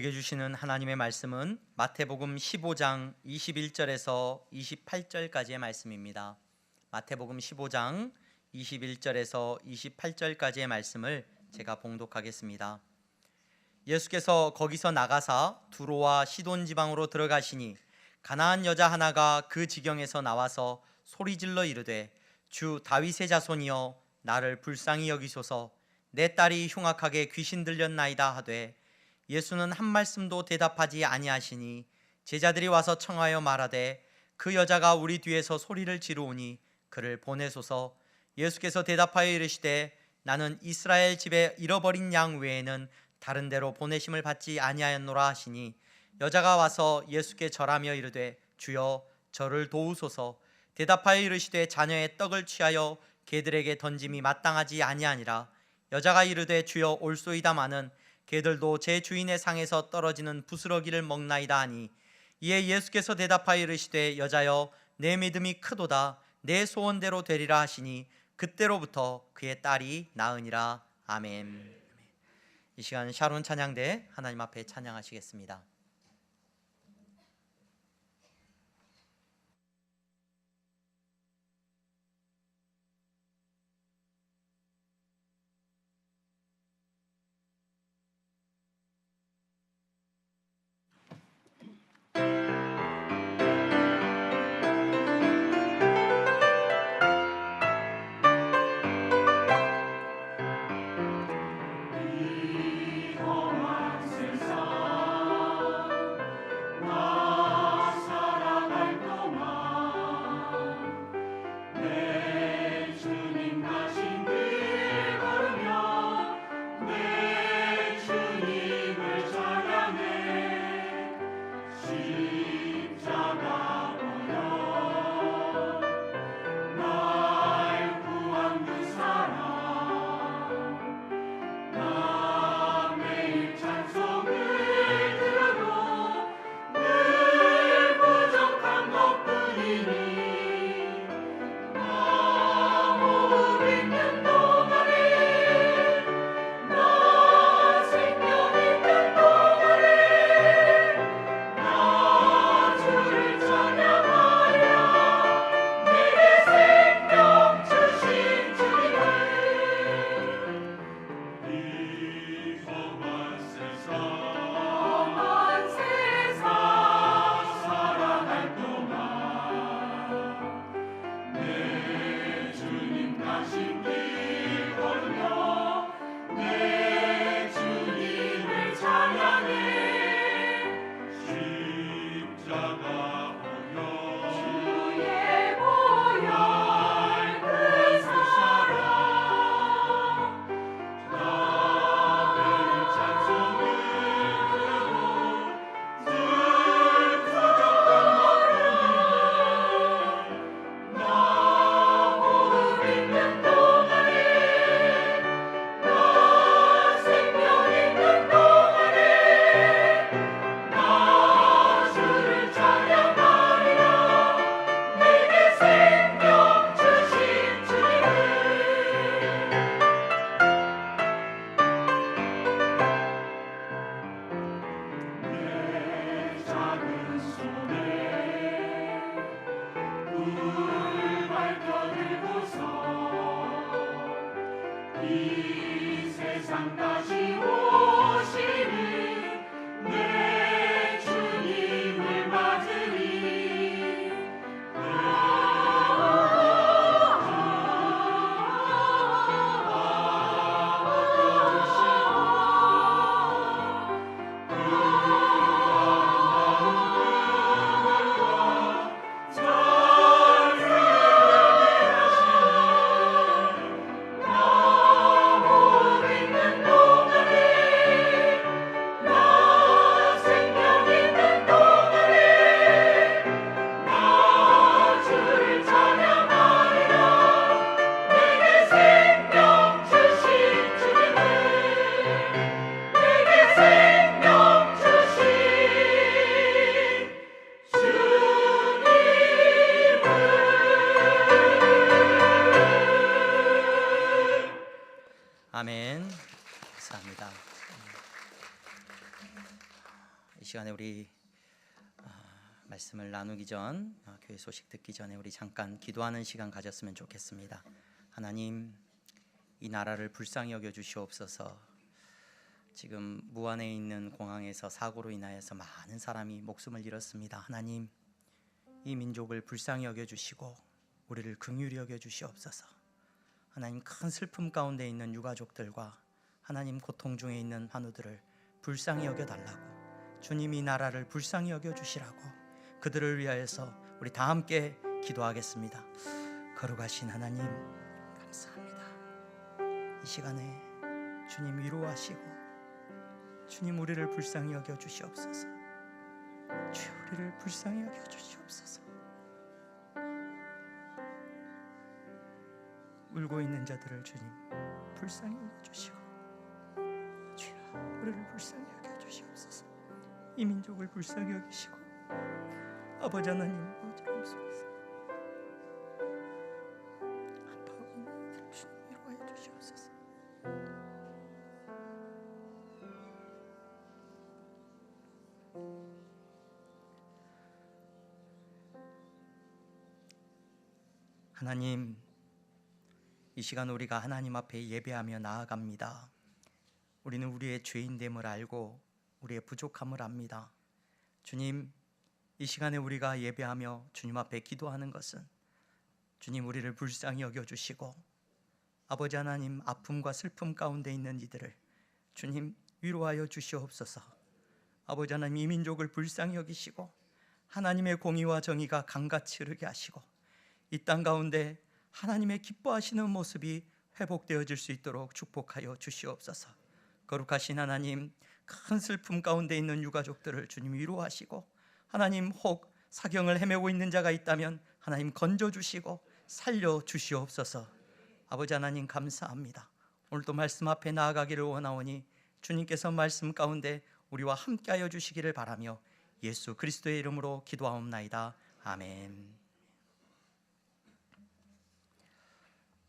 우리에게 주시는 하나님의 말씀은 마태복음 15장 21절에서 28절까지의 말씀입니다. 마태복음 15장 21절에서 28절까지의 말씀을 제가 봉독하겠습니다. 예수께서 거기서 나가사 두로와 시돈 지방으로 들어가시니 가나안 여자 하나가 그 지경에서 나와서 소리질러 이르되 주 다윗의 자손이여 나를 불쌍히 여기소서 내 딸이 흉악하게 귀신 들렸나이다 하되 예수는 한 말씀도 대답하지 아니하시니 제자들이 와서 청하여 말하되 그 여자가 우리 뒤에서 소리를 지르오니 그를 보내소서. 예수께서 대답하여 이르시되 나는 이스라엘 집에 잃어버린 양 외에는 다른 데로 보내심을 받지 아니하였노라 하시니 여자가 와서 예수께 절하며 이르되 주여 저를 도우소서. 대답하여 이르시되 자녀의 떡을 취하여 개들에게 던짐이 마땅하지 아니하니라. 여자가 이르되 주여 올소이다마는 개들도 제 주인의 상에서 떨어지는 부스러기를 먹나이다 하니 이에 예수께서 대답하여 이르시되 여자여 내 믿음이 크도다 내 소원대로 되리라 하시니 그때로부터 그의 딸이 나으니라. 아멘. 이 시간 샤론 찬양대 하나님 앞에 찬양하시겠습니다. 이 세상 다시 오시는 내 주님을 맞으리. 아멘. 감사합니다. 시간에 우리 말씀을 나누기 전 교회 소식 듣기 전에 우리 잠깐 기도하는 시간 가졌으면 좋겠습니다. 하나님, 이 나라를 불쌍히 여겨 주시옵소서. 지금 무안에 있는 공항에서 사고로 인하여서 많은 사람이 목숨을 잃었습니다. 하나님, 이 민족을 불쌍히 여겨 주시고 우리를 긍휼히 여겨 주시옵소서. 하나님, 큰 슬픔 가운데 있는 유가족들과 하나님 고통 중에 있는 환우들을 불쌍히 여겨 달라고, 주님이 나라를 불쌍히 여겨 주시라고 그들을 위하여서 우리 다 함께 기도하겠습니다. 거룩하신 하나님, 감사합니다. 이 시간에 주님 위로하시고 주님 우리를 불쌍히 여겨 주시옵소서. 주여, 우리를 불쌍히 여겨 주시옵소서. 울고 있는 자들을 주님 불쌍히 여겨 주시고, 주여, 우리를 불쌍히 여겨 주시옵소서. 이 민족을 불쌍히 여기시고 아버지 하나님, 어지러움 속에서 아파하고 있는 이들을 주님 위로하여 주시옵소서. 하나님, 이 시간 우리가 하나님 앞에 예배하며 나아갑니다. 우리는 우리의 죄인됨을 알고 우리의 부족함을 압니다. 주님, 이 시간에 우리가 예배하며 주님 앞에 기도하는 것은 주님 우리를 불쌍히 여겨주시고 아버지 하나님, 아픔과 슬픔 가운데 있는 이들을 주님 위로하여 주시옵소서. 아버지 하나님, 이 민족을 불쌍히 여기시고 하나님의 공의와 정의가 강같이 흐르게 하시고 이 땅 가운데 하나님의 기뻐하시는 모습이 회복되어질 수 있도록 축복하여 주시옵소서. 거룩하신 하나님, 큰 슬픔 가운데 있는 유가족들을 주님 위로하시고 하나님, 혹 사경을 헤매고 있는 자가 있다면 하나님 건져주시고 살려주시옵소서. 아버지 하나님, 감사합니다. 오늘도 말씀 앞에 나아가기를 원하오니 주님께서 말씀 가운데 우리와 함께하여 주시기를 바라며 예수 그리스도의 이름으로 기도하옵나이다. 아멘.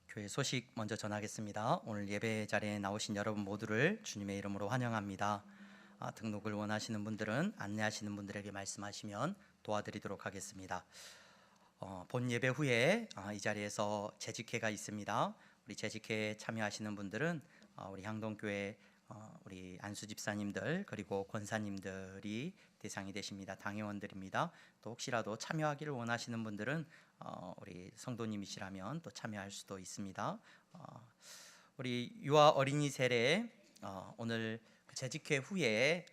교회 소식 먼저 전하겠습니다. 오늘 예배 자리에 나오신 여러분 모두를 주님의 이름으로 환영합니다. 등록을 원하시는 분들은 안내하시는 분들에게 말씀하시면 도와드리도록 하겠습니다. 본 예배 후에 이 자리에서 재직회가 있습니다. 우리 재직회에 참여하시는 분들은 우리 향동교회 우리 안수 집사님들 그리고 권사님들이 대상이 되십니다. 당회원들입니다. 또 혹시라도 참여하기를 원하시는 분들은 우리 성도님이시라면 또 참여할 수도 있습니다. 우리 유아 어린이 세례 오늘 재직회 후에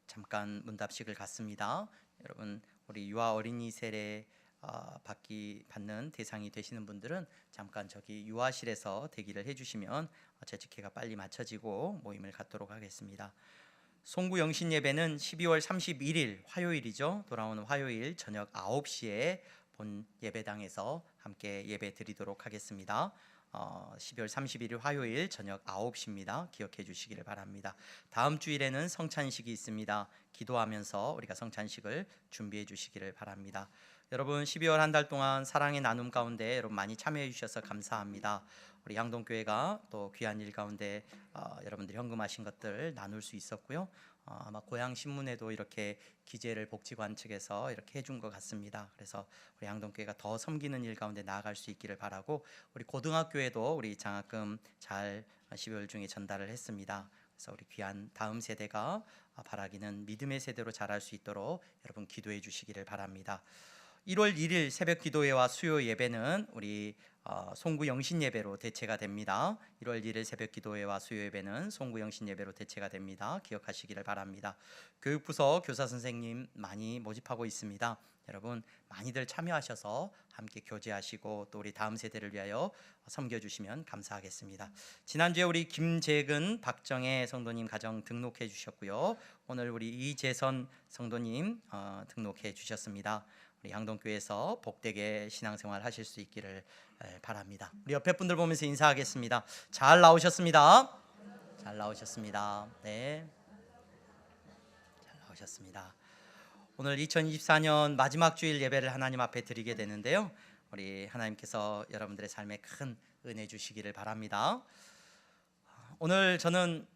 잠깐 문답식을 갖습니다. 여러분, 우리 유아 어린이 세례 받는 대상이 되시는 분들은 잠깐 저기 유아실에서 대기를 해주시면 재직회가 빨리 마쳐지고 모임을 갖도록 하겠습니다. 송구 영신 예배는 12월 31일 화요일이죠. 돌아오는 화요일 저녁 9시에 본 예배당에서 함께 예배 드리도록 하겠습니다. 12월 31일 화요일 저녁 9시입니다. 기억해 주시기를 바랍니다. 다음 주일에는 성찬식이 있습니다. 기도하면서 우리가 성찬식을 준비해 주시기를 바랍니다. 여러분, 12월 한 달 동안 사랑의 나눔 가운데 여러분 많이 참여해 주셔서 감사합니다. 우리 향동교회가 또 귀한 일 가운데 여러분들이 헌금하신 것들 나눌 수 있었고요. 아마 고향 신문에도 이렇게 기재를 복지관 측에서 이렇게 해준 것 같습니다. 그래서 우리 향동교회가 더 섬기는 일 가운데 나아갈 수 있기를 바라고, 우리 고등학교에도 우리 장학금 잘 12월 중에 전달을 했습니다. 그래서 우리 귀한 다음 세대가 바라기는 믿음의 세대로 자랄 수 있도록 여러분 기도해 주시기를 바랍니다. 1월 1일 새벽 기도회와 수요 예배는 우리 송구 영신 예배로 대체가 됩니다. 1월 1일 새벽 기도회와 수요 예배는 송구 영신 예배로 대체가 됩니다. 기억하시기를 바랍니다. 교육부서 교사 선생님 많이 모집하고 있습니다. 여러분 많이들 참여하셔서 함께 교제하시고 또 우리 다음 세대를 위하여 섬겨주시면 감사하겠습니다. 지난주에 우리 김재근, 박정혜 성도님 가정 등록해 주셨고요. 오늘 우리 이재선 성도님 등록해 주셨습니다. 우리 향동교회에서 복되게 신앙생활 하실 수 있기를 바랍니다. 우리 옆에 분들 보면서 인사하겠습니다. 잘 나오셨습니다. 잘 나오셨습니다. 네, 잘 나오셨습니다. 오늘 2024년 마지막 주일 예배를 하나님 앞에 드리게 되는데요. 우리 하나님께서 여러분들의 삶에 큰 은혜 주시기를 바랍니다. 오늘 저는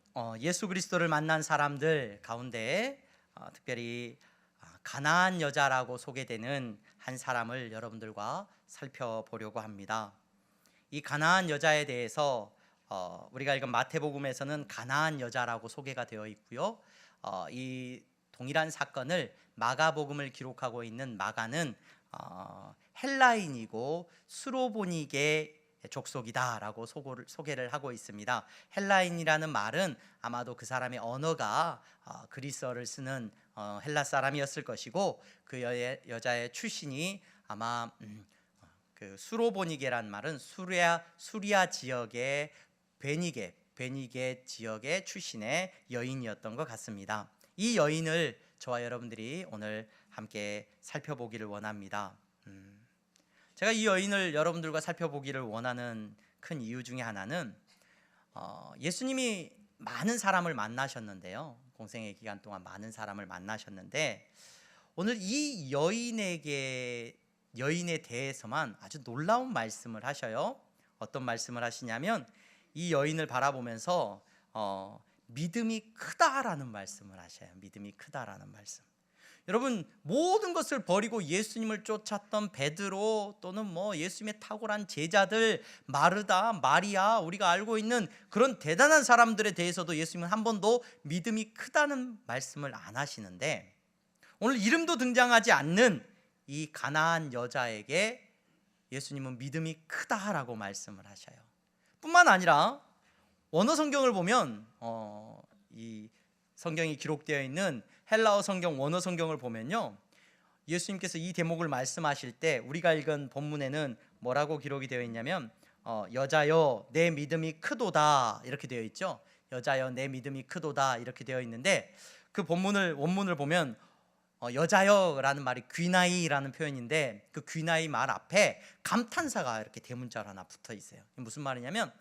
예수 그리스도를 만난 사람들 가운데 특별히 가나안 여자라고 소개되는 한 사람을 여러분들과 살펴보려고 합니다. 이 가나안 여자에 대해서 우리가 읽은 마태복음에서는 가나안 여자라고 소개가 되어 있고요. 이 동일한 사건을 마가복음을 기록하고 있는 마가는 헬라인이고 수로보니게 족속이다라고 소개를 하고 있습니다. 헬라인이라는 말은 아마도 그 사람의 언어가 그리스어를 쓰는 헬라 사람이었을 것이고 그 여자의 출신이 아마 그 수로보니게란 말은 수리아 지역의 베니게 지역의 출신의 여인이었던 것 같습니다. 이 여인을 저와 여러분들이 오늘 함께 살펴보기를 원합니다. 제가 이 여인을 여러분들과 살펴보기를 원하는 큰 이유 중에 하나는 예수님이 많은 사람을 만나셨는데요. 공생의 기간 동안 많은 사람을 만나셨는데 오늘 이 여인에 대해서만 아주 놀라운 말씀을 하셔요. 어떤 말씀을 하시냐면 이 여인을 바라보면서 믿음이 크다라는 말씀을 하셔요. 믿음이 크다라는 말씀. 여러분, 모든 것을 버리고 예수님을 쫓았던 베드로 또는 예수님의 탁월한 제자들, 마르다, 마리아, 우리가 알고 있는 그런 대단한 사람들에 대해서도 예수님은 한 번도 믿음이 크다는 말씀을 안 하시는데 오늘 이름도 등장하지 않는 이 가나안 여자에게 예수님은 믿음이 크다라고 말씀을 하셔요. 뿐만 아니라 원어 성경을 보면 이 성경이 기록되어 있는 헬라어 성경 원어 성경을 보면요, 예수님께서 이 대목을 말씀하실 때 우리가 읽은 본문에는 뭐라고 기록이 되어 있냐면 여자여 내 믿음이 크도다 이렇게 되어 있죠. 여자여 내 믿음이 크도다 이렇게 되어 있는데 그 원문을 보면 여자여라는 말이 귀나이라는 표현인데 그 귀나이 말 앞에 감탄사가 이렇게 대문자로 하나 붙어 있어요. 무슨 말이냐면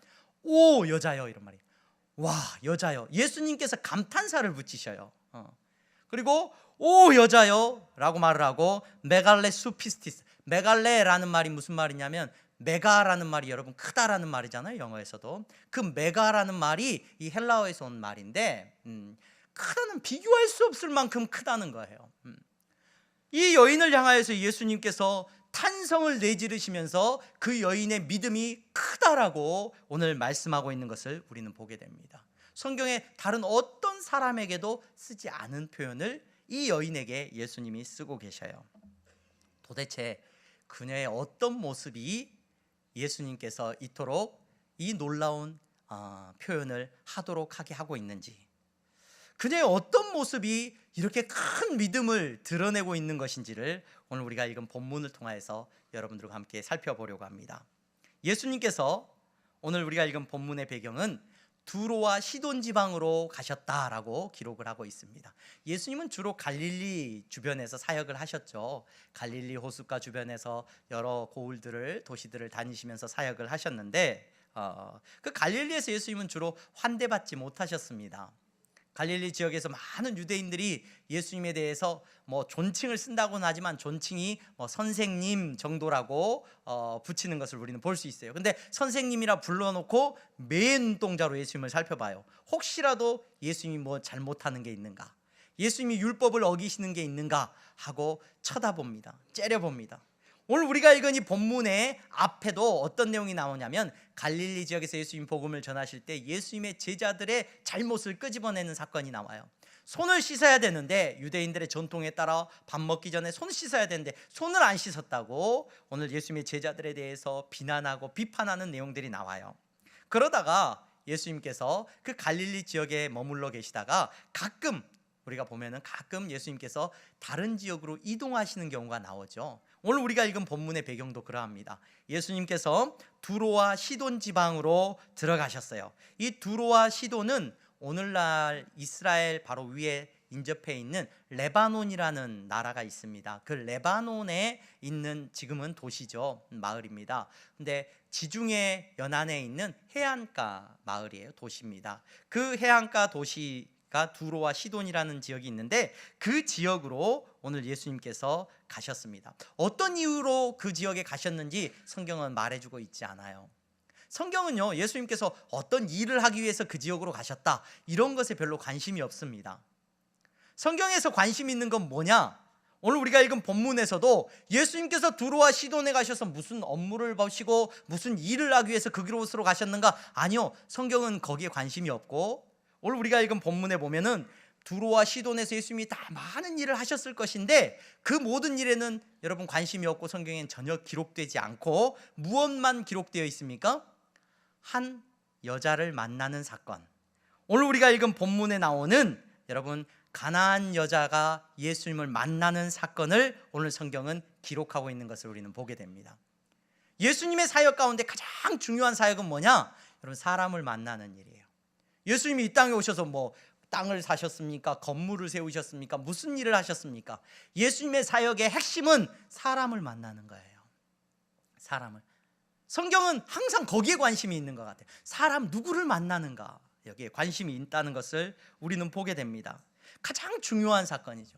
오 여자여 이런 말이에요. 와 여자여, 예수님께서 감탄사를 붙이셔요. 그리고 오 여자여 라고 말을 하고 메갈레 수피스티스, 메갈레라는 말이 무슨 말이냐면 메가라는 말이 여러분 크다라는 말이잖아요. 영어에서도 그 메가라는 말이 이 헬라어에서 온 말인데 크다는, 비교할 수 없을 만큼 크다는 거예요. 이 여인을 향하여서 예수님께서 탄성을 내지르시면서 그 여인의 믿음이 크다라고 오늘 말씀하고 있는 것을 우리는 보게 됩니다. 성경에 다른 어떤 사람에게도 쓰지 않은 표현을 이 여인에게 예수님이 쓰고 계셔요. 도대체 그녀의 어떤 모습이 예수님께서 이토록 이 놀라운 표현을 하도록 하게 하고 있는지, 그녀의 어떤 모습이 이렇게 큰 믿음을 드러내고 있는 것인지를 오늘 우리가 읽은 본문을 통해서 여러분들과 함께 살펴보려고 합니다. 예수님께서 오늘 우리가 읽은 본문의 배경은 두로와 시돈 지방으로 가셨다라고 기록을 하고 있습니다. 예수님은 주로 갈릴리 주변에서 사역을 하셨죠. 갈릴리 호숫가 주변에서 여러 도시들을 다니시면서 사역을 하셨는데 그 갈릴리에서 예수님은 주로 환대받지 못하셨습니다. 갈릴리 지역에서 많은 유대인들이 예수님에 대해서 존칭을 쓴다고는 하지만 존칭이 선생님 정도라고 붙이는 것을 우리는 볼 수 있어요. 근데 선생님이라 불러놓고 매의 눈동자로 예수님을 살펴봐요. 혹시라도 예수님이 잘못하는 게 있는가, 예수님이 율법을 어기시는 게 있는가 하고 쳐다봅니다. 째려봅니다. 오늘 우리가 읽은 이 본문의 앞에도 어떤 내용이 나오냐면 갈릴리 지역에서 예수님 복음을 전하실 때 예수님의 제자들의 잘못을 끄집어내는 사건이 나와요. 손을 씻어야 되는데 유대인들의 전통에 따라 밥 먹기 전에 손 씻어야 되는데 손을 안 씻었다고 오늘 예수님의 제자들에 대해서 비난하고 비판하는 내용들이 나와요. 그러다가 예수님께서 그 갈릴리 지역에 머물러 계시다가 우리가 보면은 가끔 예수님께서 다른 지역으로 이동하시는 경우가 나오죠. 오늘 우리가 읽은 본문의 배경도 그러합니다. 예수님께서 두로와 시돈 지방으로 들어가셨어요. 이 두로와 시돈은 오늘날 이스라엘 바로 위에 인접해 있는 레바논이라는 나라가 있습니다. 그 레바논에 있는 지금은 도시죠. 마을입니다. 근데 지중해 연안에 있는 해안가 마을이에요. 도시입니다. 그 해안가 도시가 두로와 시돈이라는 지역이 있는데 그 지역으로 오늘 예수님께서 가셨습니다. 어떤 이유로 그 지역에 가셨는지 성경은 말해주고 있지 않아요. 성경은요, 예수님께서 어떤 일을 하기 위해서 그 지역으로 가셨다 이런 것에 별로 관심이 없습니다. 성경에서 관심 있는 건 뭐냐? 오늘 우리가 읽은 본문에서도 예수님께서 두로와 시돈에 가셔서 무슨 업무를 보시고 무슨 일을 하기 위해서 그곳으로 가셨는가? 아니요, 성경은 거기에 관심이 없고, 오늘 우리가 읽은 본문에 보면은 두로와 시돈에서 예수님이 다 많은 일을 하셨을 것인데 그 모든 일에는 여러분 관심이 없고 성경엔 전혀 기록되지 않고 무엇만 기록되어 있습니까? 한 여자를 만나는 사건. 오늘 우리가 읽은 본문에 나오는 여러분 가나안 여자가 예수님을 만나는 사건을 오늘 성경은 기록하고 있는 것을 우리는 보게 됩니다. 예수님의 사역 가운데 가장 중요한 사역은 뭐냐? 여러분 사람을 만나는 일이에요. 예수님이 이 땅에 오셔서 뭐 땅을 사셨습니까? 건물을 세우셨습니까? 무슨 일을 하셨습니까? 예수님의 사역의 핵심은 사람을 만나는 거예요. 사람을. 성경은 항상 거기에 관심이 있는 것 같아요. 사람 누구를 만나는가, 여기에 관심이 있다는 것을 우리는 보게 됩니다. 가장 중요한 사건이죠.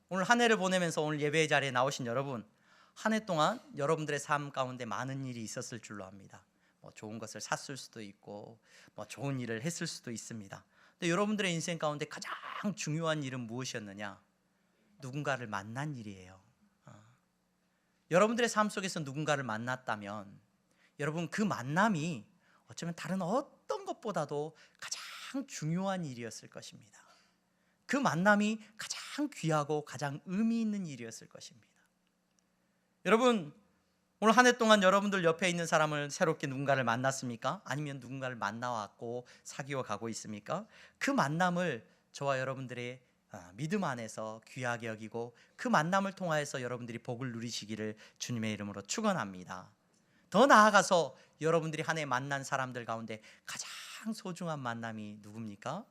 오늘 한 해를 보내면서 오늘 예배의 자리에 나오신 여러분, 한 해 동안 여러분들의 삶 가운데 많은 일이 있었을 줄로 압니다. 뭐 좋은 것을 샀을 수도 있고 뭐 좋은 일을 했을 수도 있습니다. 근데 여러분들의 인생 가운데 가장 중요한 일은 무엇이었느냐? 누군가를 만난 일이에요. 여러분들의 삶 속에서 누군가를 만났다면 여러분 그 만남이 어쩌면 다른 어떤 것보다도 가장 중요한 일이었을 것입니다. 그 만남이 가장 귀하고 가장 의미 있는 일이었을 것입니다. 여러분 오늘 한 해 동안 여러분들 옆에 있는 사람을 새롭게 누군가를 만났습니까? 아니면 누군가를 만나왔고 사귀어 가고 있습니까? 그 만남을 저와 여러분들의 믿음 안에서 귀하게 여기고 그 만남을 통하여서 여러분들이 복을 누리시기를 주님의 이름으로 축원합니다. 더 나아가서 여러분들이 한 해 만난 사람들 가운데 가장 소중한 만남이 누굽니까?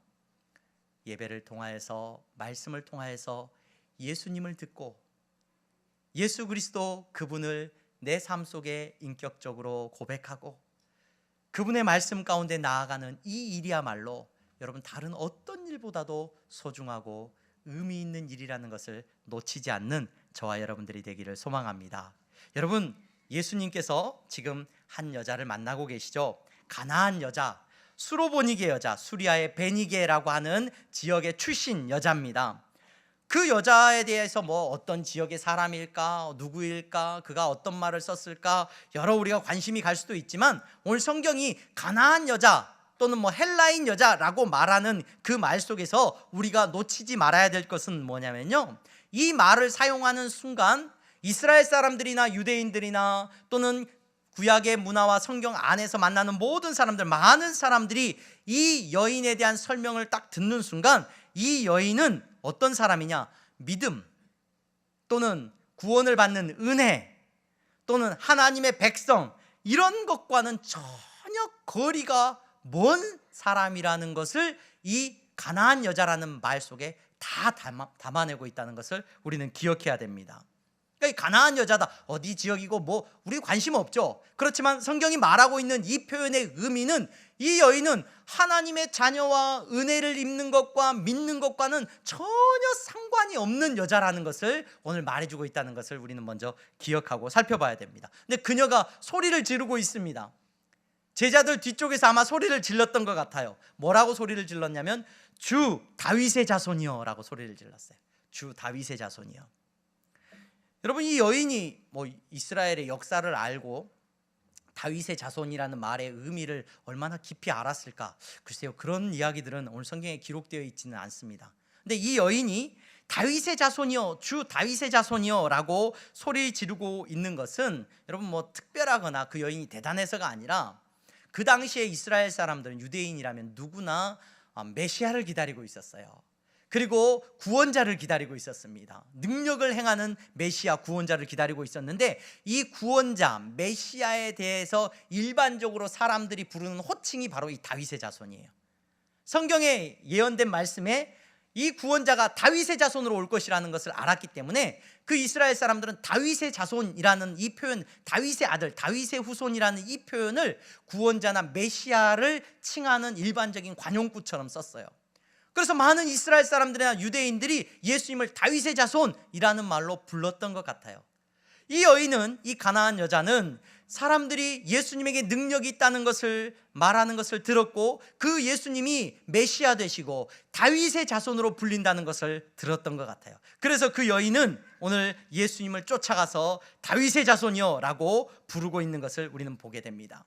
예배를 통하여서 말씀을 통하여서 예수님을 듣고 예수 그리스도 그분을 내 삶 속에 인격적으로 고백하고 그분의 말씀 가운데 나아가는 이 일이야말로 여러분 다른 어떤 일보다도 소중하고 의미 있는 일이라는 것을 놓치지 않는 저와 여러분들이 되기를 소망합니다. 여러분 예수님께서 지금 한 여자를 만나고 계시죠. 가나안 여자, 수로보니게 여자, 수리아의 베니게라고 하는 지역의 출신 여자입니다. 그 여자에 대해서 뭐 어떤 지역의 사람일까, 누구일까, 그가 어떤 말을 썼을까 여러 우리가 관심이 갈 수도 있지만 오늘 성경이 가나안 여자 또는 뭐 헬라인 여자라고 말하는 그 말 속에서 우리가 놓치지 말아야 될 것은 뭐냐면요, 이 말을 사용하는 순간 이스라엘 사람들이나 유대인들이나 또는 구약의 문화와 성경 안에서 만나는 모든 사람들, 많은 사람들이 이 여인에 대한 설명을 딱 듣는 순간 이 여인은 어떤 사람이냐? 믿음 또는 구원을 받는 은혜 또는 하나님의 백성, 이런 것과는 전혀 거리가 먼 사람이라는 것을 이 가나안 여자라는 말 속에 다 담아내고 있다는 것을 우리는 기억해야 됩니다. 그러니까 이 가나안 여자다, 어디 지역이고 뭐 우리 관심 없죠. 그렇지만 성경이 말하고 있는 이 표현의 의미는 이 여인은 하나님의 자녀와 은혜를 입는 것과 믿는 것과는 전혀 상관이 없는 여자라는 것을 오늘 말해주고 있다는 것을 우리는 먼저 기억하고 살펴봐야 됩니다. 근데 그녀가 소리를 지르고 있습니다. 제자들 뒤쪽에서 아마 소리를 질렀던 것 같아요. 뭐라고 소리를 질렀냐면 주 다윗의 자손이여 라고 소리를 질렀어요. 주 다윗의 자손이여. 여러분 이 여인이 뭐 이스라엘의 역사를 알고 다윗의 자손이라는 말의 의미를 얼마나 깊이 알았을까? 글쎄요, 그런 이야기들은 오늘 성경에 기록되어 있지는 않습니다. 근데 이 여인이 다윗의 자손이여, 주 다윗의 자손이여 라고 소리 지르고 있는 것은 여러분 뭐 특별하거나 그 여인이 대단해서가 아니라 그 당시에 이스라엘 사람들은, 유대인이라면 누구나 메시아를 기다리고 있었어요. 그리고 구원자를 기다리고 있었습니다. 능력을 행하는 메시아, 구원자를 기다리고 있었는데 이 구원자, 메시아에 대해서 일반적으로 사람들이 부르는 호칭이 바로 이 다윗의 자손이에요. 성경에 예언된 말씀에 이 구원자가 다윗의 자손으로 올 것이라는 것을 알았기 때문에 그 이스라엘 사람들은 다윗의 자손이라는 이 표현, 다윗의 아들, 다윗의 후손이라는 이 표현을 구원자나 메시아를 칭하는 일반적인 관용구처럼 썼어요. 그래서 많은 이스라엘 사람들이나 유대인들이 예수님을 다윗의 자손이라는 말로 불렀던 것 같아요. 이 여인은, 이 가나안 여자는 사람들이 예수님에게 능력이 있다는 것을 말하는 것을 들었고 그 예수님이 메시아 되시고 다윗의 자손으로 불린다는 것을 들었던 것 같아요. 그래서 그 여인은 오늘 예수님을 쫓아가서 다윗의 자손이여 라고 부르고 있는 것을 우리는 보게 됩니다.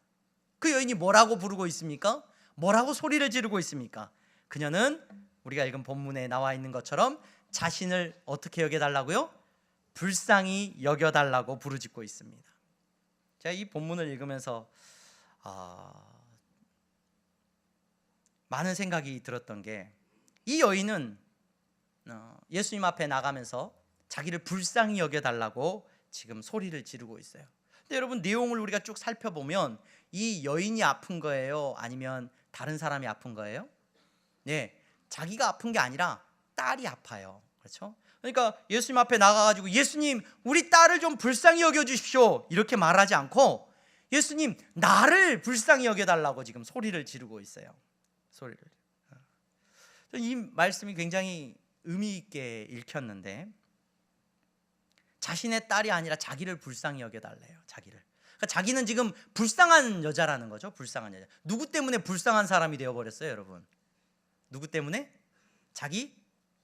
그 여인이 뭐라고 부르고 있습니까? 뭐라고 소리를 지르고 있습니까? 그녀는 우리가 읽은 본문에 나와 있는 것처럼 자신을 어떻게 여겨달라고요? 불쌍히 여겨달라고 부르짖고 있습니다. 제가 이 본문을 읽으면서 많은 생각이 들었던 게, 이 여인은 예수님 앞에 나가면서 자기를 불쌍히 여겨달라고 지금 소리를 지르고 있어요. 근데 여러분, 내용을 우리가 쭉 살펴보면 이 여인이 아픈 거예요? 아니면 다른 사람이 아픈 거예요? 네, 자기가 아픈 게 아니라 딸이 아파요. 그렇죠? 그러니까 예수님 앞에 나가가지고 예수님, 우리 딸을 좀 불쌍히 여겨주십시오 이렇게 말하지 않고 예수님, 나를 불쌍히 여겨달라고 지금 소리를 지르고 있어요. 소리를. 이 말씀이 굉장히 의미 있게 읽혔는데, 자신의 딸이 아니라 자기를 불쌍히 여겨달래요. 자기를. 그러니까 자기는 지금 불쌍한 여자라는 거죠. 불쌍한 여자. 누구 때문에 불쌍한 사람이 되어버렸어요, 여러분? 누구 때문에? 자기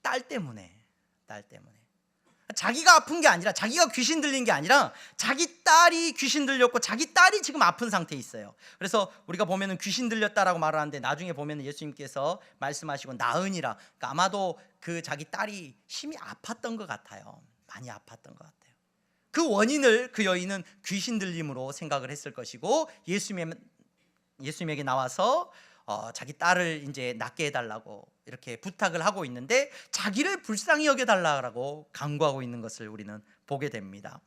딸 때문에. 딸 때문에. 자기가 아픈 게 아니라, 자기가 귀신 들린 게 아니라 자기 딸이 귀신 들렸고 자기 딸이 지금 아픈 상태에 있어요. 그래서 우리가 보면은 귀신 들렸다라고 말을 하는데, 나중에 보면은 예수님께서 말씀하시고 나으니라, 그러니까 아마도 그 자기 딸이 심히 아팠던 것 같아요. 많이 아팠던 것 같아요. 그 원인을 그 여인은 귀신 들림으로 생각을 했을 것이고, 예수님에게 나와서 자기 딸을 이제 낫게 해달라고 이렇게 부탁을 하고 있는데, 자기를 불쌍히 여겨달라고 간구하고 있는 것을 우리는 보게 됩니다.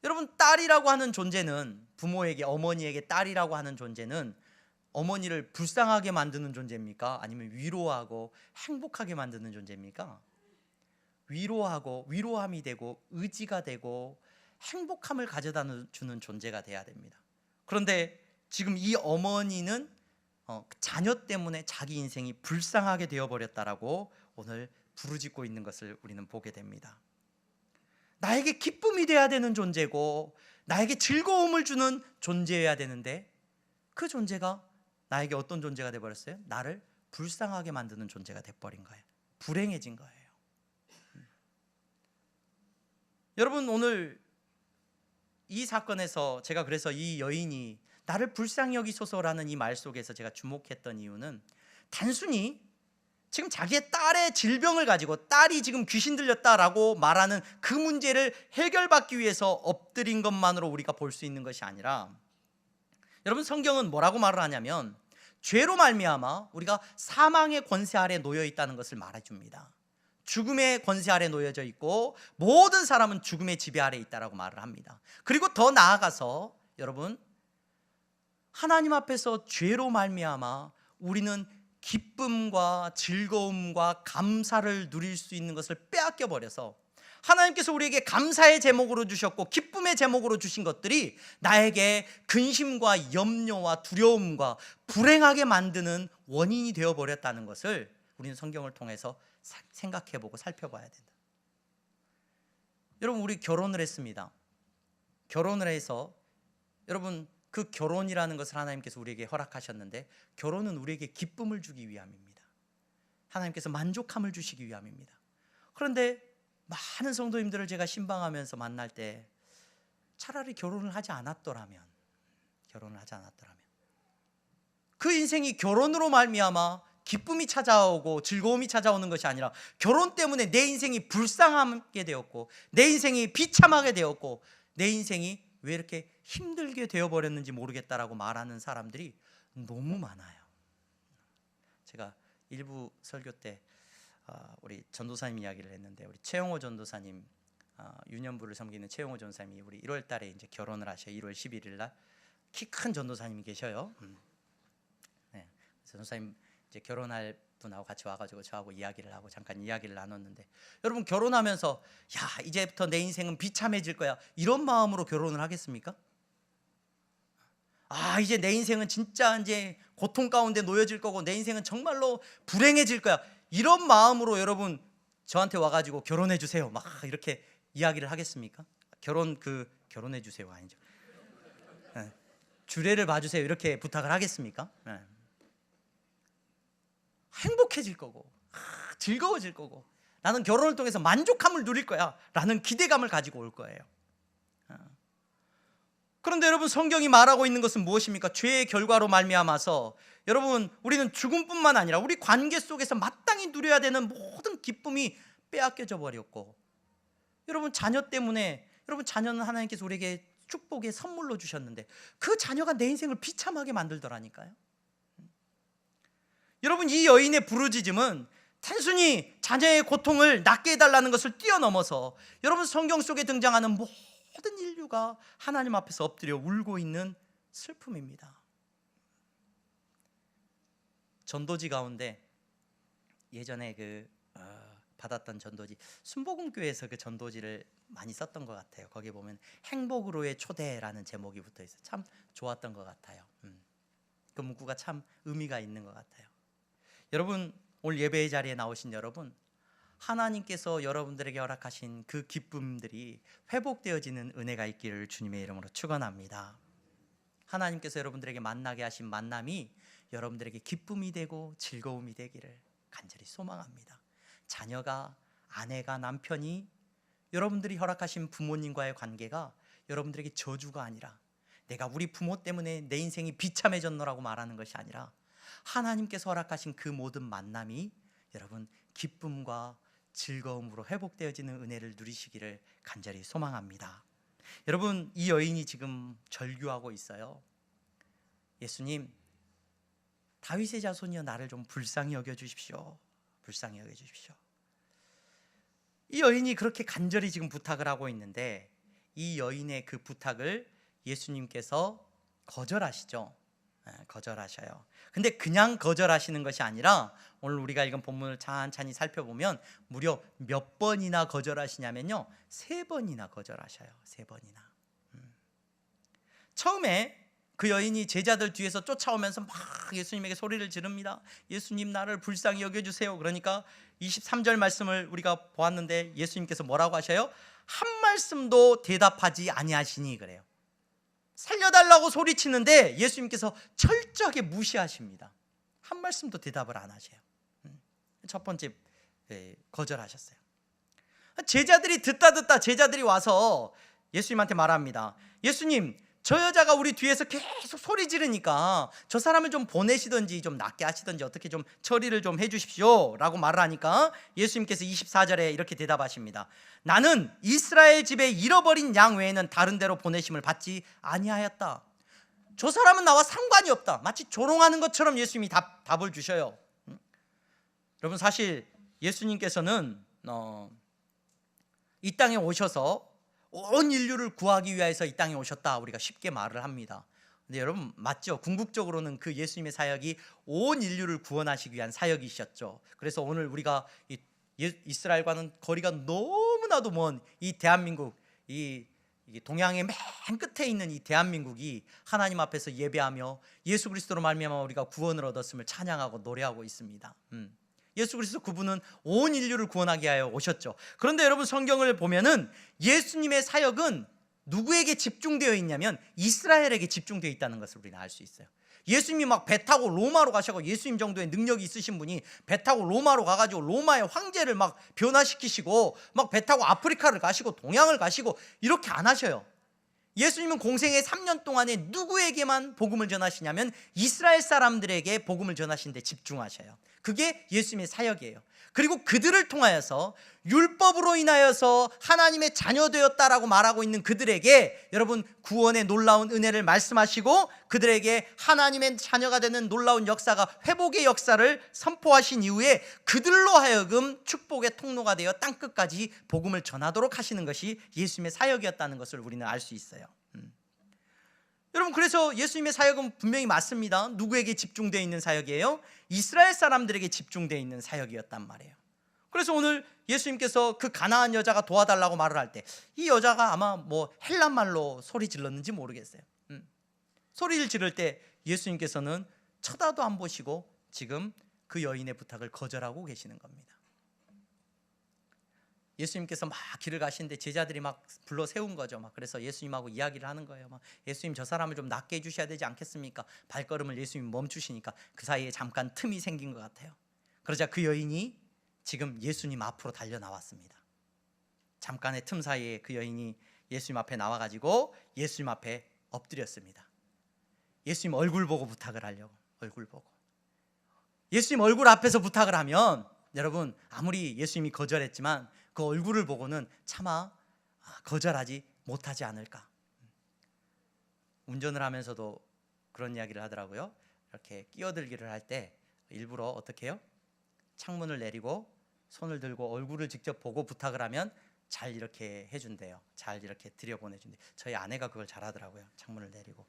여러분, 딸이라고 하는 존재는, 부모에게, 어머니에게 딸이라고 하는 존재는 어머니를 불쌍하게 만드는 존재입니까? 아니면 위로하고 행복하게 만드는 존재입니까? 위로하고 위로함이 되고 의지가 되고 행복함을 가져다 주는 존재가 돼야 됩니다. 그런데 지금 이 어머니는 자녀 때문에 자기 인생이 불쌍하게 되어버렸다라고 오늘 부르짖고 있는 것을 우리는 보게 됩니다. 나에게 기쁨이 돼야 되는 존재고 나에게 즐거움을 주는 존재여야 되는데, 그 존재가 나에게 어떤 존재가 되어버렸어요? 나를 불쌍하게 만드는 존재가 되어버린 거예요. 불행해진 거예요. 여러분, 오늘 이 사건에서 제가 그래서 이 여인이 나를 불쌍히 여기소서라는 이 말 속에서 제가 주목했던 이유는, 단순히 지금 자기의 딸의 질병을 가지고 딸이 지금 귀신 들렸다라고 말하는 그 문제를 해결받기 위해서 엎드린 것만으로 우리가 볼 수 있는 것이 아니라, 여러분, 성경은 뭐라고 말을 하냐면 죄로 말미암아 우리가 사망의 권세 아래 놓여 있다는 것을 말해줍니다. 죽음의 권세 아래 놓여져 있고 모든 사람은 죽음의 지배 아래 있다라고 말을 합니다. 그리고 더 나아가서 여러분, 하나님 앞에서 죄로 말미암아 우리는 기쁨과 즐거움과 감사를 누릴 수 있는 것을 빼앗겨 버려서, 하나님께서 우리에게 감사의 제목으로 주셨고 기쁨의 제목으로 주신 것들이 나에게 근심과 염려와 두려움과 불행하게 만드는 원인이 되어버렸다는 것을 우리는 성경을 통해서 생각해보고 살펴봐야 된다. 여러분, 우리 결혼을 했습니다. 결혼을 해서 여러분, 그 결혼이라는 것을 하나님께서 우리에게 허락하셨는데, 결혼은 우리에게 기쁨을 주기 위함입니다. 하나님께서 만족함을 주시기 위함입니다. 그런데 많은 성도님들을 제가 신방하면서 만날 때, 차라리 결혼을 하지 않았더라면, 그 인생이 결혼으로 말미암아 기쁨이 찾아오고 즐거움이 찾아오는 것이 아니라 결혼 때문에 내 인생이 불쌍하게 되었고 내 인생이 비참하게 되었고 내 인생이 왜 이렇게 힘들게 되어버렸는지 모르겠다라고 말하는 사람들이 너무 많아요. 제가 일부 설교 때 우리 전도사님 이야기를 했는데, 우리 최영호 전도사님, 유년부를 섬기는 최영호 전도사님이 우리 1월 달에 이제 결혼을 하셔요. 1월 11일 날. 키 큰 전도사님이 계셔요. 네. 전도사님 이제 결혼할 분하고 같이 와가지고 저하고 이야기를 하고 잠깐 이야기를 나눴는데, 여러분, 결혼하면서 야, 이제부터 내 인생은 비참해질 거야, 이런 마음으로 결혼을 하겠습니까? 이제 내 인생은 진짜 이제 고통 가운데 놓여질 거고 내 인생은 정말로 불행해질 거야, 이런 마음으로 여러분 저한테 와가지고 결혼해 주세요 막 이렇게 이야기를 하겠습니까? 결혼해 주세요 아니죠. 주례를 봐주세요 이렇게 부탁을 하겠습니까? 행복해질 거고 즐거워질 거고 나는 결혼을 통해서 만족함을 누릴 거야 라는 기대감을 가지고 올 거예요. 그런데 여러분, 성경이 말하고 있는 것은 무엇입니까? 죄의 결과로 말미암아서 여러분, 우리는 죽음뿐만 아니라 우리 관계 속에서 마땅히 누려야 되는 모든 기쁨이 빼앗겨져 버렸고, 여러분 자녀 때문에, 여러분 자녀는 하나님께서 우리에게 축복의 선물로 주셨는데 그 자녀가 내 인생을 비참하게 만들더라니까요. 여러분, 이 여인의 부르짖음은 단순히 자녀의 고통을 낫게 해달라는 것을 뛰어넘어서 여러분, 성경 속에 등장하는 모든 인류가 하나님 앞에서 엎드려 울고 있는 슬픔입니다. 전도지 가운데 예전에 받았던 전도지, 순복음교회에서 그 전도지를 많이 썼던 것 같아요. 거기에 보면 행복으로의 초대라는 제목이 붙어 있어요. 참 좋았던 것 같아요. 그 문구가 참 의미가 있는 것 같아요. 여러분, 오늘 예배의 자리에 나오신 여러분, 하나님께서 여러분들에게 허락하신 그 기쁨들이 회복되어지는 은혜가 있기를 주님의 이름으로 축원합니다. 하나님께서 여러분들에게 만나게 하신 만남이 여러분들에게 기쁨이 되고 즐거움이 되기를 간절히 소망합니다. 자녀가, 아내가, 남편이, 여러분들이 허락하신 부모님과의 관계가 여러분들에게 저주가 아니라, 내가 우리 부모 때문에 내 인생이 비참해졌노라고 말하는 것이 아니라 하나님께서 허락하신 그 모든 만남이 여러분 기쁨과 즐거움으로 회복되어지는 은혜를 누리시기를 간절히 소망합니다. 여러분, 이 여인이 지금 절규하고 있어요. 예수님, 다윗의 자손이여 나를 좀 불쌍히 여겨주십시오. 불쌍히 여겨주십시오. 이 여인이 그렇게 간절히 지금 부탁을 하고 있는데 이 여인의 그 부탁을 예수님께서 거절하시죠. 거절하셔요. 근데 그냥 거절하시는 것이 아니라 오늘 우리가 읽은 본문을 찬찬히 살펴보면 무려 몇 번이나 거절하시냐면요, 3번이나 거절하셔요. 3번이나. 처음에 그 여인이 제자들 뒤에서 쫓아오면서 막 예수님에게 소리를 지릅니다. 예수님, 나를 불쌍히 여겨주세요. 그러니까 23절 말씀을 우리가 보았는데 예수님께서 뭐라고 하셔요? 한 말씀도 대답하지 아니하시니 그래요. 살려달라고 소리치는데 예수님께서 철저하게 무시하십니다. 한 말씀도 대답을 안 하세요. 첫 번째 거절하셨어요. 제자들이 듣다 제자들이 와서 예수님한테 말합니다. 예수님, 저 여자가 우리 뒤에서 계속 소리 지르니까 저 사람을 좀 보내시든지 좀 낫게 하시든지 어떻게 좀 처리를 좀 해주십시오 라고 말을 하니까 예수님께서 24절에 이렇게 대답하십니다. 나는 이스라엘 집에 잃어버린 양 외에는 다른 데로 보내심을 받지 아니하였다. 저 사람은 나와 상관이 없다. 마치 조롱하는 것처럼 예수님이 답을 주셔요. 여러분, 사실 예수님께서는 이 땅에 오셔서 온 인류를 구하기 위해서 이 땅에 오셨다 우리가 쉽게 말을 합니다. 근데 여러분, 맞죠? 궁극적으로는 그 예수님의 사역이 온 인류를 구원하시기 위한 사역이셨죠. 그래서 오늘 우리가 이스라엘과는 거리가 너무나도 먼 이 대한민국, 이 동양의 맨 끝에 있는 이 대한민국이 하나님 앞에서 예배하며 예수 그리스도로 말미암아 우리가 구원을 얻었음을 찬양하고 노래하고 있습니다. 예수 그리스도 그분은 온 인류를 구원하기 위하여 오셨죠. 그런데 여러분, 성경을 보면은 예수님의 사역은 누구에게 집중되어 있냐면 이스라엘에게 집중되어 있다는 것을 우리는 알 수 있어요. 예수님이 막 배 타고 로마로 가셔서, 예수님 정도의 능력이 있으신 분이 배 타고 로마로 가가지고 로마의 황제를 막 변화시키시고 막 배 타고 아프리카를 가시고 동양을 가시고 이렇게 안 하셔요. 예수님은 공생의 3년 동안에 누구에게만 복음을 전하시냐면 이스라엘 사람들에게 복음을 전하시는 데 집중하셔요. 그게 예수님의 사역이에요. 그리고 그들을 통하여서 율법으로 인하여서 하나님의 자녀 되었다라고 말하고 있는 그들에게 여러분 구원의 놀라운 은혜를 말씀하시고 그들에게 하나님의 자녀가 되는 놀라운 역사가, 회복의 역사를 선포하신 이후에 그들로 하여금 축복의 통로가 되어 땅끝까지 복음을 전하도록 하시는 것이 예수님의 사역이었다는 것을 우리는 알 수 있어요. 여러분, 그래서 예수님의 사역은 분명히 맞습니다. 누구에게 집중되어 있는 사역이에요? 이스라엘 사람들에게 집중되어 있는 사역이었단 말이에요. 그래서 오늘 예수님께서 그 가나안 여자가 도와달라고 말을 할 때 이 여자가 아마 뭐 헬란 말로 소리 질렀는지 모르겠어요. 소리를 지를 때 예수님께서는 쳐다도 안 보시고 지금 그 여인의 부탁을 거절하고 계시는 겁니다. 예수님께서 막 길을 가시는데 제자들이 막 불러 세운 거죠. 막 그래서 예수님하고 이야기를 하는 거예요. 막 예수님 저 사람을 좀 낫게 해주셔야 되지 않겠습니까? 발걸음을 예수님 멈추시니까 그 사이에 잠깐 틈이 생긴 것 같아요. 그러자 그 여인이 지금 예수님 앞으로 달려 나왔습니다. 잠깐의 틈 사이에 그 여인이 예수님 앞에 나와가지고 예수님 앞에 엎드렸습니다. 예수님 얼굴 보고 부탁을 하려고. 얼굴 보고. 예수님 얼굴 앞에서 부탁을 하면 여러분 아무리 예수님이 거절했지만 그 얼굴을 보고는 차마 거절하지 못하지 않을까. 운전을 하면서도 그런 이야기를 하더라고요. 이렇게 끼어들기를 할 때 일부러 어떻게 해요? 창문을 내리고 손을 들고 얼굴을 직접 보고 부탁을 하면 잘 이렇게 해준대요. 잘 이렇게 들여보내준대. 저희 아내가 그걸 잘하더라고요. 창문을 내리고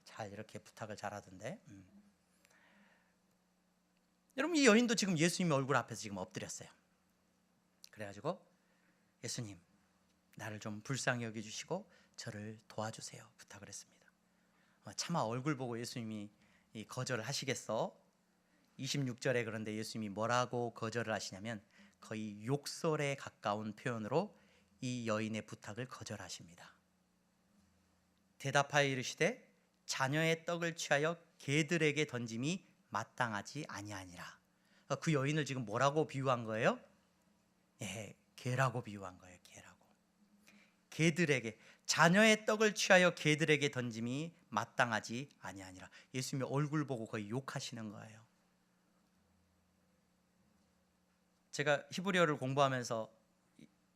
잘 이렇게 부탁을 잘하던데. 여러분 이 여인도 지금 예수님 얼굴 앞에서 지금 엎드렸어요. 그래가지고 예수님 나를 좀 불쌍히 여겨주시고 저를 도와주세요 부탁을 했습니다. 차마 얼굴 보고 예수님이 거절을 하시겠어? 26절에 그런데 예수님이 뭐라고 거절을 하시냐면 거의 욕설에 가까운 표현으로 이 여인의 부탁을 거절하십니다. 대답하여 이르시되 자녀의 떡을 취하여 개들에게 던짐이 마땅하지 아니하니라. 그 여인을 지금 뭐라고 비유한 거예요? 예, 개라고 비유한 거예요. 개라고. 개들에게 자녀의 떡을 취하여 개들에게 던짐이 마땅하지 아니하니라. 예수님의 얼굴 보고 거의 욕하시는 거예요. 제가 히브리어를 공부하면서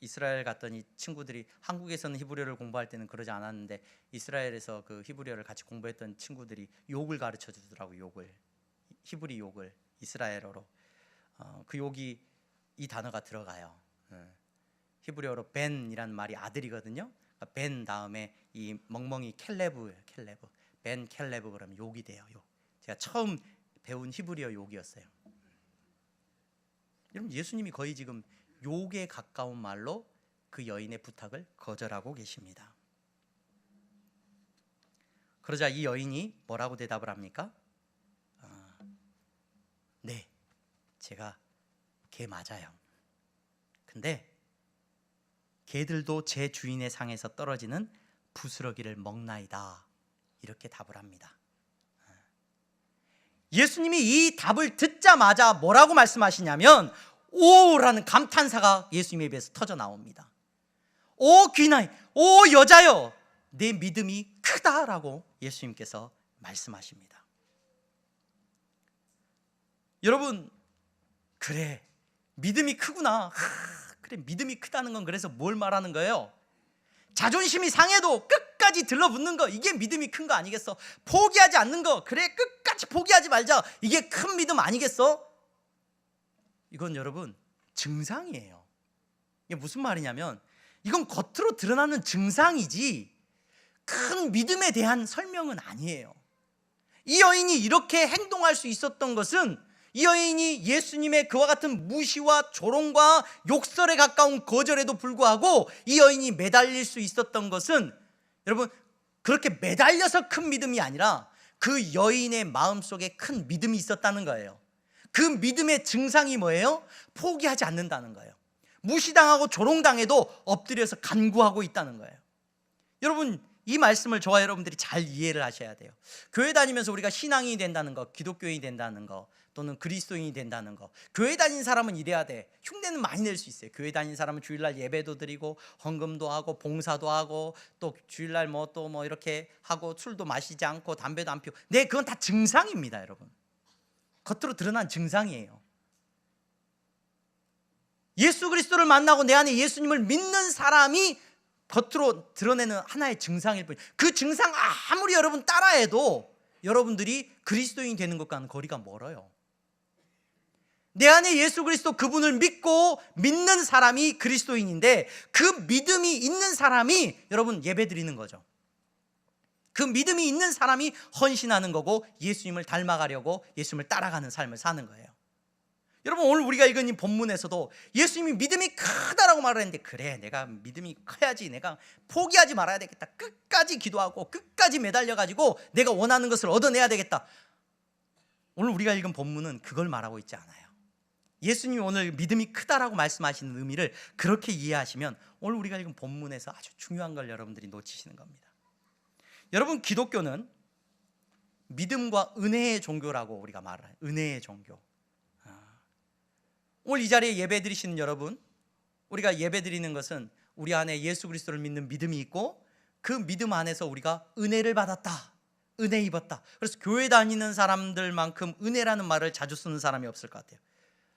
이스라엘 갔더니 친구들이 한국에서는 히브리어를 공부할 때는 그러지 않았는데 이스라엘에서 그 히브리어를 같이 공부했던 친구들이 욕을 가르쳐 주더라고요. 욕을. 히브리 욕을 이스라엘어로. 그 욕이 이 단어가 들어가요. 히브리어로 벤이라는 말이 아들이거든요. 벤 다음에 이 멍멍이 켈레브예요. 켈레브. 벤 켈레브 그러면 욕이 돼요. 욕. 제가 처음 배운 히브리어 욕이었어요. 여러분 예수님이 거의 지금 욕에 가까운 말로 그 여인의 부탁을 거절하고 계십니다. 그러자 이 여인이 뭐라고 대답을 합니까? 네, 제가 개 맞아요. 근데 개들도 제 주인의 상에서 떨어지는 부스러기를 먹나이다. 이렇게 답을 합니다. 예수님이 이 답을 듣자마자 뭐라고 말씀하시냐면 오라는 감탄사가 예수님의 입에서 터져 나옵니다. 오 귀나이, 오 여자여, 내 믿음이 크다라고 예수님께서 말씀하십니다. 여러분, 그래 믿음이 크구나. 그래 믿음이 크다는 건 그래서 뭘 말하는 거예요? 자존심이 상해도 끝까지 들러붙는 거, 이게 믿음이 큰 거 아니겠어? 포기하지 않는 거, 그래 끝까지 포기하지 말자, 이게 큰 믿음 아니겠어? 이건 여러분 증상이에요. 이게 무슨 말이냐면 이건 겉으로 드러나는 증상이지 큰 믿음에 대한 설명은 아니에요. 이 여인이 이렇게 행동할 수 있었던 것은 이 여인이 예수님의 그와 같은 무시와 조롱과 욕설에 가까운 거절에도 불구하고 이 여인이 매달릴 수 있었던 것은 여러분 그렇게 매달려서 큰 믿음이 아니라 그 여인의 마음속에 큰 믿음이 있었다는 거예요. 그 믿음의 증상이 뭐예요? 포기하지 않는다는 거예요. 무시당하고 조롱당해도 엎드려서 간구하고 있다는 거예요. 여러분 이 말씀을 저와 여러분들이 잘 이해를 하셔야 돼요. 교회 다니면서 우리가 신앙인이 된다는 거, 기독교인이 된다는 거, 또는 그리스도인이 된다는 거, 교회 다니는 사람은 이래야 돼. 흉내는 많이 낼 수 있어요. 교회 다니는 사람은 주일날 예배도 드리고 헌금도 하고 봉사도 하고 또 주일날 뭐 이렇게 하고 술도 마시지 않고 담배도 안 피우고. 네, 그건 다 증상입니다, 여러분. 겉으로 드러난 증상이에요. 예수 그리스도를 만나고 내 안에 예수님을 믿는 사람이 겉으로 드러내는 하나의 증상일 뿐이에요. 그 증상 아무리 여러분 따라해도 여러분들이 그리스도인이 되는 것과는 거리가 멀어요. 내 안에 예수 그리스도 그분을 믿고 믿는 사람이 그리스도인인데 그 믿음이 있는 사람이 여러분 예배 드리는 거죠. 그 믿음이 있는 사람이 헌신하는 거고 예수님을 닮아가려고 예수님을 따라가는 삶을 사는 거예요. 여러분 오늘 우리가 읽은 이 본문에서도 예수님이 믿음이 크다라고 말을 했는데 그래 내가 믿음이 커야지, 내가 포기하지 말아야 되겠다, 끝까지 기도하고 끝까지 매달려가지고 내가 원하는 것을 얻어내야 되겠다. 오늘 우리가 읽은 본문은 그걸 말하고 있지 않아요. 예수님이 오늘 믿음이 크다라고 말씀하시는 의미를 그렇게 이해하시면 오늘 우리가 읽은 본문에서 아주 중요한 걸 여러분들이 놓치시는 겁니다. 여러분, 기독교는 믿음과 은혜의 종교라고 우리가 말을 해요. 은혜의 종교. 오늘 이 자리에 예배 드리시는 여러분, 우리가 예배 드리는 것은 우리 안에 예수 그리스도를 믿는 믿음이 있고 그 믿음 안에서 우리가 은혜를 받았다, 은혜 입었다. 그래서 교회 다니는 사람들만큼 은혜라는 말을 자주 쓰는 사람이 없을 것 같아요.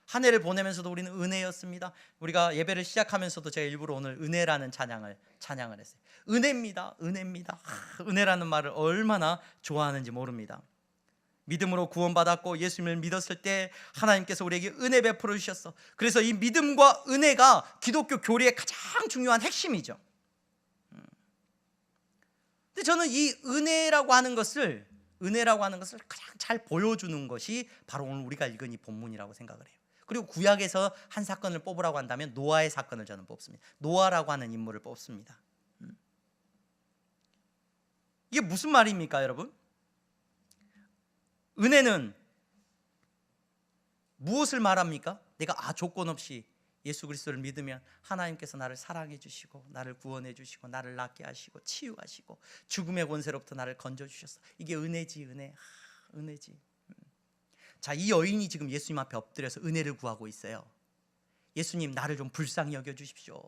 한 해를 보내면서도 우리는 은혜였습니다. 우리가 예배를 시작하면서도 제가 일부러 오늘 은혜라는 찬양을 했어요. 은혜입니다, 은혜입니다. 은혜라는 말을 얼마나 좋아하는지 모릅니다. 믿음으로 구원받았고 예수님을 믿었을 때 하나님께서 우리에게 은혜 베풀어 주셨어. 그래서 이 믿음과 은혜가 기독교 교리의 가장 중요한 핵심이죠. 근데 저는 이 은혜라고 하는 것을 가장 잘 보여주는 것이 바로 오늘 우리가 읽은 이 본문이라고 생각을 해요. 그리고 구약에서 한 사건을 뽑으라고 한다면 노아의 사건을 저는 뽑습니다. 노아라고 하는 인물을 뽑습니다. 이게 무슨 말입니까, 여러분? 은혜는 무엇을 말합니까? 내가 조건 없이 예수 그리스도를 믿으면 하나님께서 나를 사랑해 주시고 나를 구원해 주시고 나를 낫게 하시고 치유하시고 죽음의 권세로부터 나를 건져 주셨어. 이게 은혜지, 은혜. 은혜지. 자, 이 여인이 지금 예수님 앞에 엎드려서 은혜를 구하고 있어요. 예수님, 나를 좀 불쌍히 여겨 주십시오.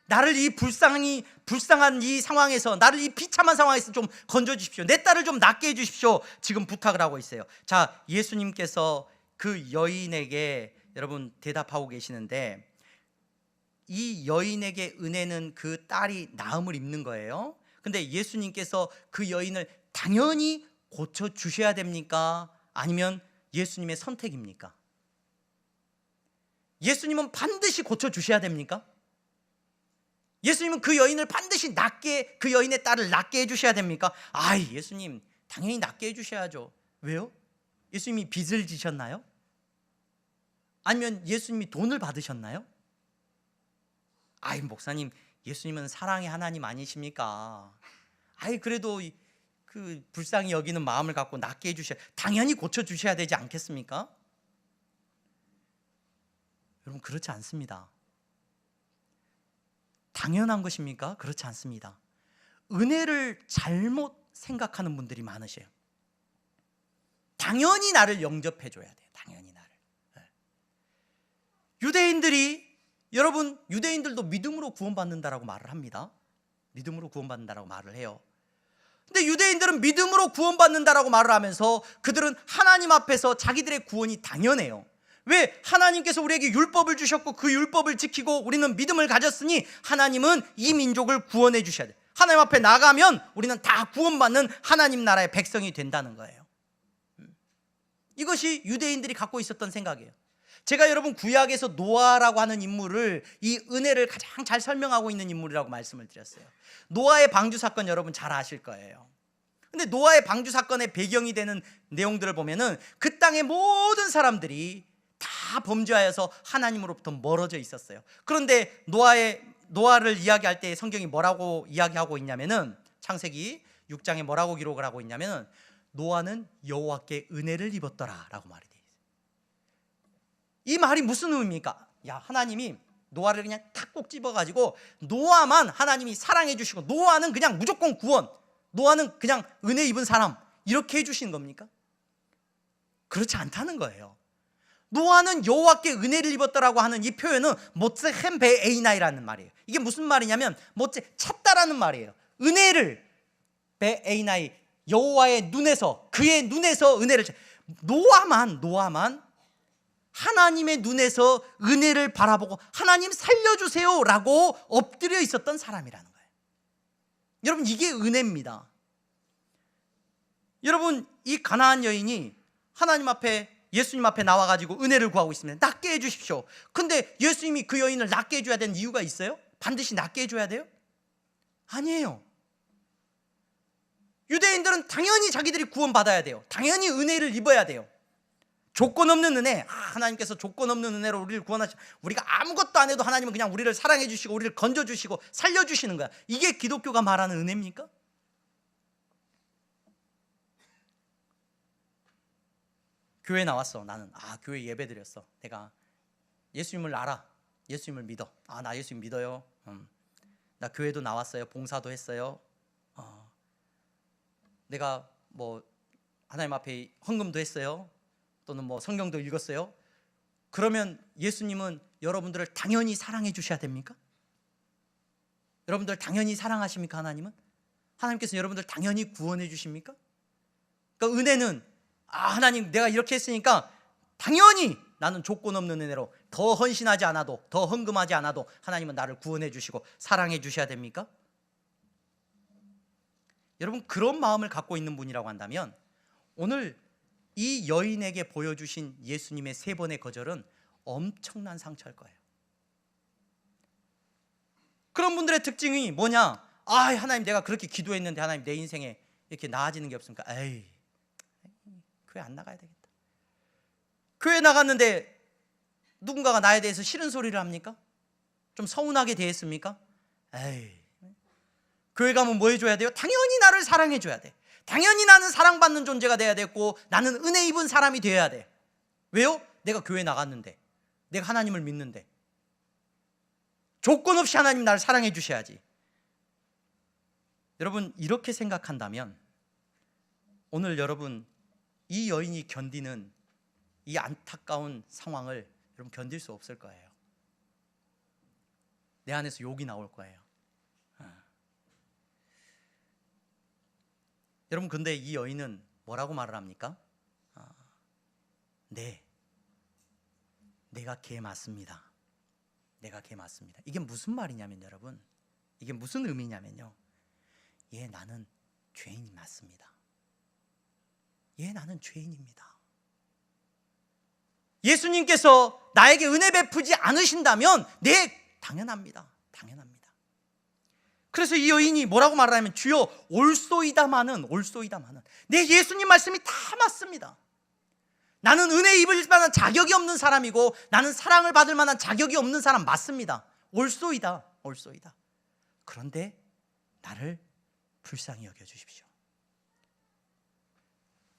나를 이 불쌍한 이 상황에서, 나를 이 비참한 상황에서 좀 건져 주십시오. 내 딸을 좀 낫게 해 주십시오. 지금 부탁을 하고 있어요. 자, 예수님께서 그 여인에게 여러분 대답하고 계시는데, 이 여인에게 은혜는 그 딸이 나음을 입는 거예요. 근데 예수님께서 그 여인을 당연히 고쳐 주셔야 됩니까? 아니면 예수님의 선택입니까? 예수님은 반드시 고쳐 주셔야 됩니까? 예수님은 그 여인을 반드시 낫게, 그 여인의 딸을 낫게 해주셔야 됩니까? 예수님 당연히 낫게 해주셔야죠. 왜요? 예수님이 빚을 지셨나요? 아니면 예수님이 돈을 받으셨나요? 목사님, 예수님은 사랑의 하나님 아니십니까? 그래도 그 불쌍히 여기는 마음을 갖고 낫게 해주셔야, 당연히 고쳐주셔야 되지 않겠습니까? 여러분, 그렇지 않습니다. 당연한 것입니까? 그렇지 않습니다. 은혜를 잘못 생각하는 분들이 많으셔요. 당연히 나를 영접해 줘야 돼요. 당연히 나를. 여러분, 유대인들도 믿음으로 구원받는다라고 말을 합니다. 믿음으로 구원받는다라고 말을 해요. 근데 유대인들은 믿음으로 구원받는다라고 말을 하면서 그들은 하나님 앞에서 자기들의 구원이 당연해요. 왜? 하나님께서 우리에게 율법을 주셨고 그 율법을 지키고 우리는 믿음을 가졌으니 하나님은 이 민족을 구원해 주셔야 돼. 하나님 앞에 나가면 우리는 다 구원받는 하나님 나라의 백성이 된다는 거예요. 이것이 유대인들이 갖고 있었던 생각이에요. 제가 여러분 구약에서 노아라고 하는 인물을, 이 은혜를 가장 잘 설명하고 있는 인물이라고 말씀을 드렸어요. 노아의 방주 사건 여러분 잘 아실 거예요. 근데 노아의 방주 사건의 배경이 되는 내용들을 보면은 그 땅의 모든 사람들이 다 범죄하여서 하나님으로부터 멀어져 있었어요. 그런데 노아를 이야기할 때 성경이 뭐라고 이야기하고 있냐면은, 창세기 6장에 뭐라고 기록을 하고 있냐면은, 노아는 여호와께 은혜를 입었더라라고 말이 돼 있어요. 이 말이 무슨 의미입니까? 하나님이 노아를 그냥 탁 꼭 집어가지고 노아만 하나님이 사랑해 주시고 노아는 그냥 무조건 구원, 노아는 그냥 은혜 입은 사람, 이렇게 해주시는 겁니까? 그렇지 않다는 거예요. 노아는 여호와께 은혜를 입었다라고 하는 이 표현은 모츠 햄베 에이나이라는 말이에요. 이게 무슨 말이냐면 모츠 찾다라는 말이에요. 은혜를 베 에이나이, 여호와의 눈에서, 그의 눈에서 은혜를, 노아만 하나님의 눈에서 은혜를 바라보고 하나님 살려주세요 라고 엎드려 있었던 사람이라는 거예요. 여러분, 이게 은혜입니다. 여러분, 이 가나안 여인이 하나님 앞에, 예수님 앞에 나와가지고 은혜를 구하고 있습니다. 낫게 해주십시오. 근데 예수님이 그 여인을 낫게 해줘야 되는 이유가 있어요? 반드시 낫게 해줘야 돼요? 아니에요. 유대인들은 당연히 자기들이 구원받아야 돼요. 당연히 은혜를 입어야 돼요. 조건 없는 은혜, 하나님께서 조건 없는 은혜로 우리를 구원하시고, 우리가 아무것도 안 해도 하나님은 그냥 우리를 사랑해 주시고 우리를 건져 주시고 살려 주시는 거야. 이게 기독교가 말하는 은혜입니까? 교회 나왔어. 나는 교회 예배 드렸어. 내가 예수님을 알아. 예수님을 믿어. 아, 나 예수님 믿어요. 나 교회도 나왔어요. 봉사도 했어요. 내가 뭐 하나님 앞에 헌금도 했어요. 또는 뭐 성경도 읽었어요. 그러면 예수님은 여러분들을 당연히 사랑해 주셔야 됩니까? 여러분들 당연히 사랑하십니까? 하나님은? 하나님께서 여러분들 당연히 구원해 주십니까? 그러니까 은혜는 하나님 내가 이렇게 했으니까 당연히 나는 조건 없는 은혜로 더 헌신하지 않아도, 더 헌금하지 않아도 하나님은 나를 구원해 주시고 사랑해 주셔야 됩니까? 여러분, 그런 마음을 갖고 있는 분이라고 한다면 오늘 이 여인에게 보여주신 예수님의 3번의 거절은 엄청난 상처일 거예요. 그런 분들의 특징이 뭐냐? 하나님 내가 그렇게 기도했는데 하나님 내 인생에 이렇게 나아지는 게 없습니까? 에이, 교회 안 나가야 되겠다. 교회 나갔는데 누군가가 나에 대해서 싫은 소리를 합니까? 좀 서운하게 대했습니까? 에이, 교회 가면 뭐 해줘야 돼요? 당연히 나를 사랑해줘야 돼. 당연히 나는 사랑받는 존재가 돼야 되고 나는 은혜 입은 사람이 돼야 돼. 왜요? 내가 교회 나갔는데, 내가 하나님을 믿는데 조건 없이 하나님 나를 사랑해 주셔야지. 여러분, 이렇게 생각한다면 오늘 여러분 이 여인이 견디는 이 안타까운 상황을 여러분 견딜 수 없을 거예요. 내 안에서 욕이 나올 거예요. 여러분, 근데 이 여인은 뭐라고 말을 합니까? 네, 내가 걔 맞습니다. 내가 걔 맞습니다. 이게 무슨 말이냐면 여러분, 이게 무슨 의미냐면요, 나는 죄인이 맞습니다. 나는 죄인입니다. 예수님께서 나에게 은혜 베푸지 않으신다면 당연합니다. 당연합니다. 그래서 이 여인이 뭐라고 말하냐면 주여 올소이다마는 내 예수님 말씀이 다 맞습니다. 나는 은혜 입을 만한 자격이 없는 사람이고 나는 사랑을 받을 만한 자격이 없는 사람 맞습니다. 올소이다. 그런데 나를 불쌍히 여겨주십시오.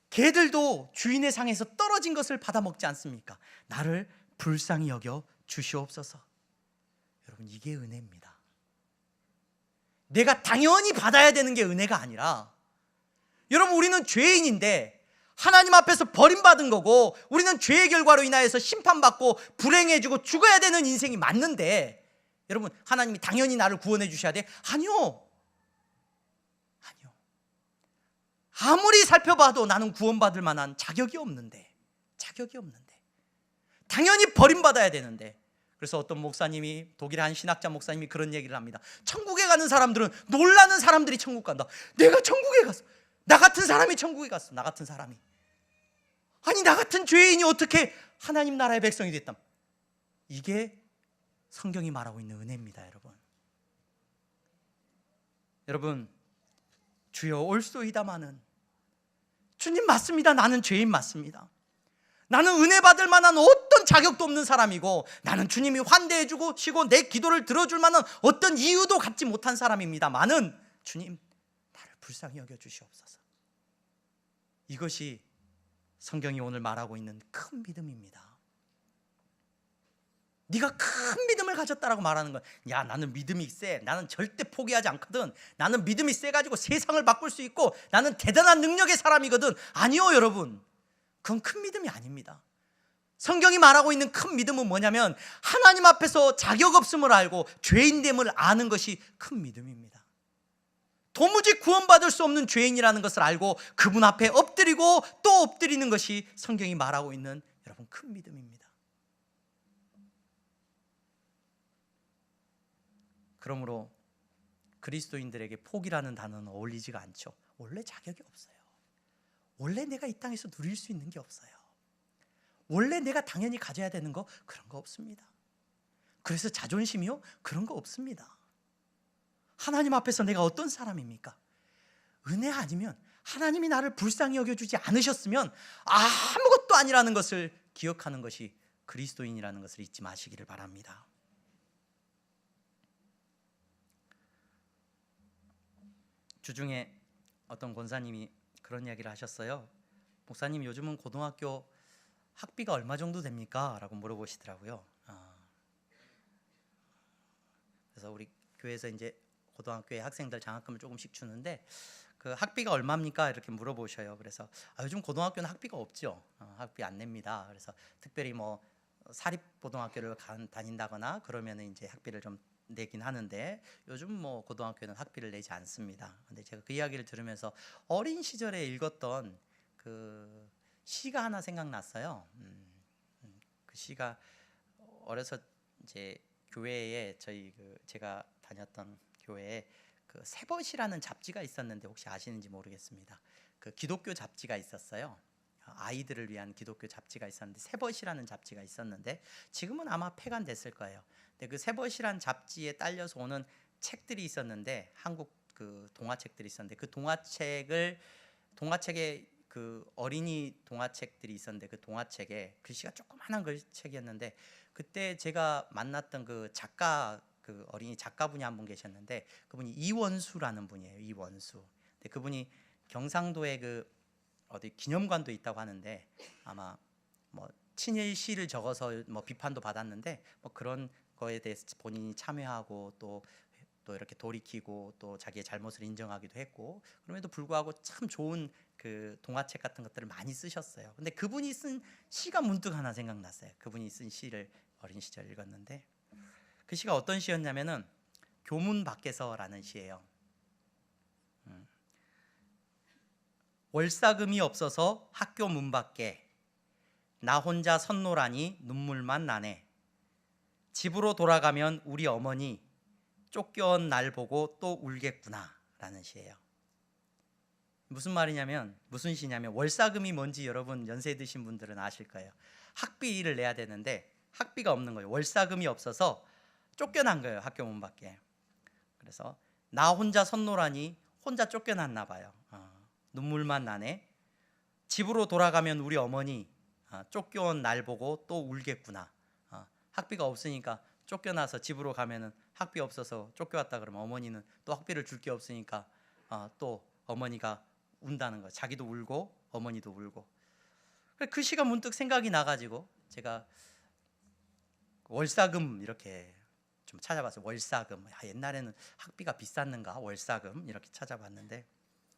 개들도 주인의 상에서 떨어진 것을 받아 먹지 않습니까? 나를 불쌍히 여겨 주시옵소서. 여러분, 이게 은혜입니다. 내가 당연히 받아야 되는 게 은혜가 아니라, 여러분, 우리는 죄인인데 하나님 앞에서 버림받은 거고 우리는 죄의 결과로 인하여서 심판받고 불행해지고 죽어야 되는 인생이 맞는데, 여러분, 하나님이 당연히 나를 구원해 주셔야 돼? 아니요. 아무리 살펴봐도 나는 구원받을 만한 자격이 없는데 당연히 버림받아야 되는데. 그래서 어떤 목사님이, 독일의 한 신학자 목사님이 그런 얘기를 합니다. 천국에 가는 사람들은 놀라는 사람들이 천국 간다. 내가 천국에 갔어. 나 같은 사람이 천국에 갔어. 나 같은 사람이. 아니, 나 같은 죄인이 어떻게 하나님 나라의 백성이 됐담? 이게 성경이 말하고 있는 은혜입니다. 여러분, 주여 올소이다마는, 주님 맞습니다. 나는 죄인 맞습니다. 나는 은혜 받을 만한 어떤 자격도 없는 사람이고 나는 주님이 환대해 주시고 내 기도를 들어줄 만한 어떤 이유도 갖지 못한 사람입니다만은 주님, 나를 불쌍히 여겨 주시옵소서. 이것이 성경이 오늘 말하고 있는 큰 믿음입니다. 네가 큰 믿음을 가졌다라고 말하는 거야. 야, 나는 믿음이 세. 나는 절대 포기하지 않거든. 나는 믿음이 세가지고 세상을 바꿀 수 있고 나는 대단한 능력의 사람이거든. 아니요, 여러분, 그건 큰 믿음이 아닙니다. 성경이 말하고 있는 큰 믿음은 뭐냐면 하나님 앞에서 자격 없음을 알고 죄인됨을 아는 것이 큰 믿음입니다. 도무지 구원받을 수 없는 죄인이라는 것을 알고 그분 앞에 엎드리고 또 엎드리는 것이 성경이 말하고 있는, 여러분, 큰 믿음입니다. 그러므로 그리스도인들에게 포기라는 단어는 어울리지가 않죠. 원래 자격이 없어요. 원래 내가 이 땅에서 누릴 수 있는 게 없어요. 원래 내가 당연히 가져야 되는 거, 그런 거 없습니다. 그래서 자존심이요? 그런 거 없습니다. 하나님 앞에서 내가 어떤 사람입니까? 은혜 아니면, 하나님이 나를 불쌍히 여겨주지 않으셨으면 아무것도 아니라는 것을 기억하는 것이 그리스도인이라는 것을 잊지 마시기를 바랍니다. 주중에 어떤 권사님이 그런 이야기를 하셨어요. 목사님, 요즘은 고등학교 학비가 얼마 정도 됩니까? 라고 물어보시더라고요. 그래서 우리 교회에서 이제 고등학교에 학생들 장학금을 조금씩 주는데 그 학비가 얼마입니까? 이렇게 물어보셔요. 그래서 요즘 고등학교는 학비가 없죠. 학비 안 냅니다. 그래서 특별히 뭐 사립 고등학교를 다닌다거나 그러면 이제 학비를 좀 내긴 하는데 요즘 뭐 고등학교는 학비를 내지 않습니다. 근데 제가 그 이야기를 들으면서 어린 시절에 읽었던 그 시가 하나 생각났어요. 그 시가 어려서 이제 교회에 저희 제가 다녔던 교회에 그 세벗이라는 잡지가 있었는데 혹시 아시는지 모르겠습니다. 그 기독교 잡지가 있었어요. 아이들을 위한 기독교 잡지가 있었는데 세벗이라는 잡지가 있었는데 지금은 아마 폐간됐을 거예요. 근데 그 세벗이라는 잡지에 딸려서 오는 책들이 있었는데 한국 그 동화책들이 있었는데 그 동화책에 그 어린이 동화책들이 있었는데 그 동화책에 글씨가 조그만한 책이었는데 그때 제가 만났던 그 작가 그 어린이 작가분이 한 분 계셨는데 그분이 이원수라는 분이에요. 이원수. 근데 그분이 경상도에 그 어디 기념관도 있다고 하는데 아마 뭐 친일 시를 적어서 뭐 비판도 받았는데 뭐 그런 거에 대해서 본인이 참여하고 또 이렇게 돌이키고 또 자기의 잘못을 인정하기도 했고 그럼에도 불구하고 참 좋은 그 동화책 같은 것들을 많이 쓰셨어요. 근데 그분이 쓴 시가 문득 하나 생각났어요. 그분이 쓴 시를 어린 시절 읽었는데 그 시가 어떤 시였냐면은 교문 밖에서라는 시예요. 월사금이 없어서 학교 문 밖에 나 혼자 선노라니 눈물만 나네. 집으로 돌아가면 우리 어머니 쫓겨온 날 보고 또 울겠구나 라는 시예요. 무슨 말이냐면 무슨 시냐면 월사금이 뭔지 여러분 연세 드신 분들은 아실 거예요. 학비를 내야 되는데 학비가 없는 거예요. 월사금이 없어서 쫓겨난 거예요. 학교 문 밖에. 그래서 나 혼자 선노라니 혼자 쫓겨났나 봐요. 눈물만 나네. 집으로 돌아가면 우리 어머니 쫓겨온 날 보고 또 울겠구나. 학비가 없으니까 쫓겨나서 집으로 가면은 학비 없어서 쫓겨왔다 그러면 어머니는 또 학비를 줄 게 없으니까 또 어머니가 운다는 거예요. 자기도 울고 어머니도 울고. 그 시가 문득 생각이 나가지고 제가 월사금 이렇게 좀 찾아봤어요. 월사금. 옛날에는 학비가 비쌌는가 월사금 이렇게 찾아봤는데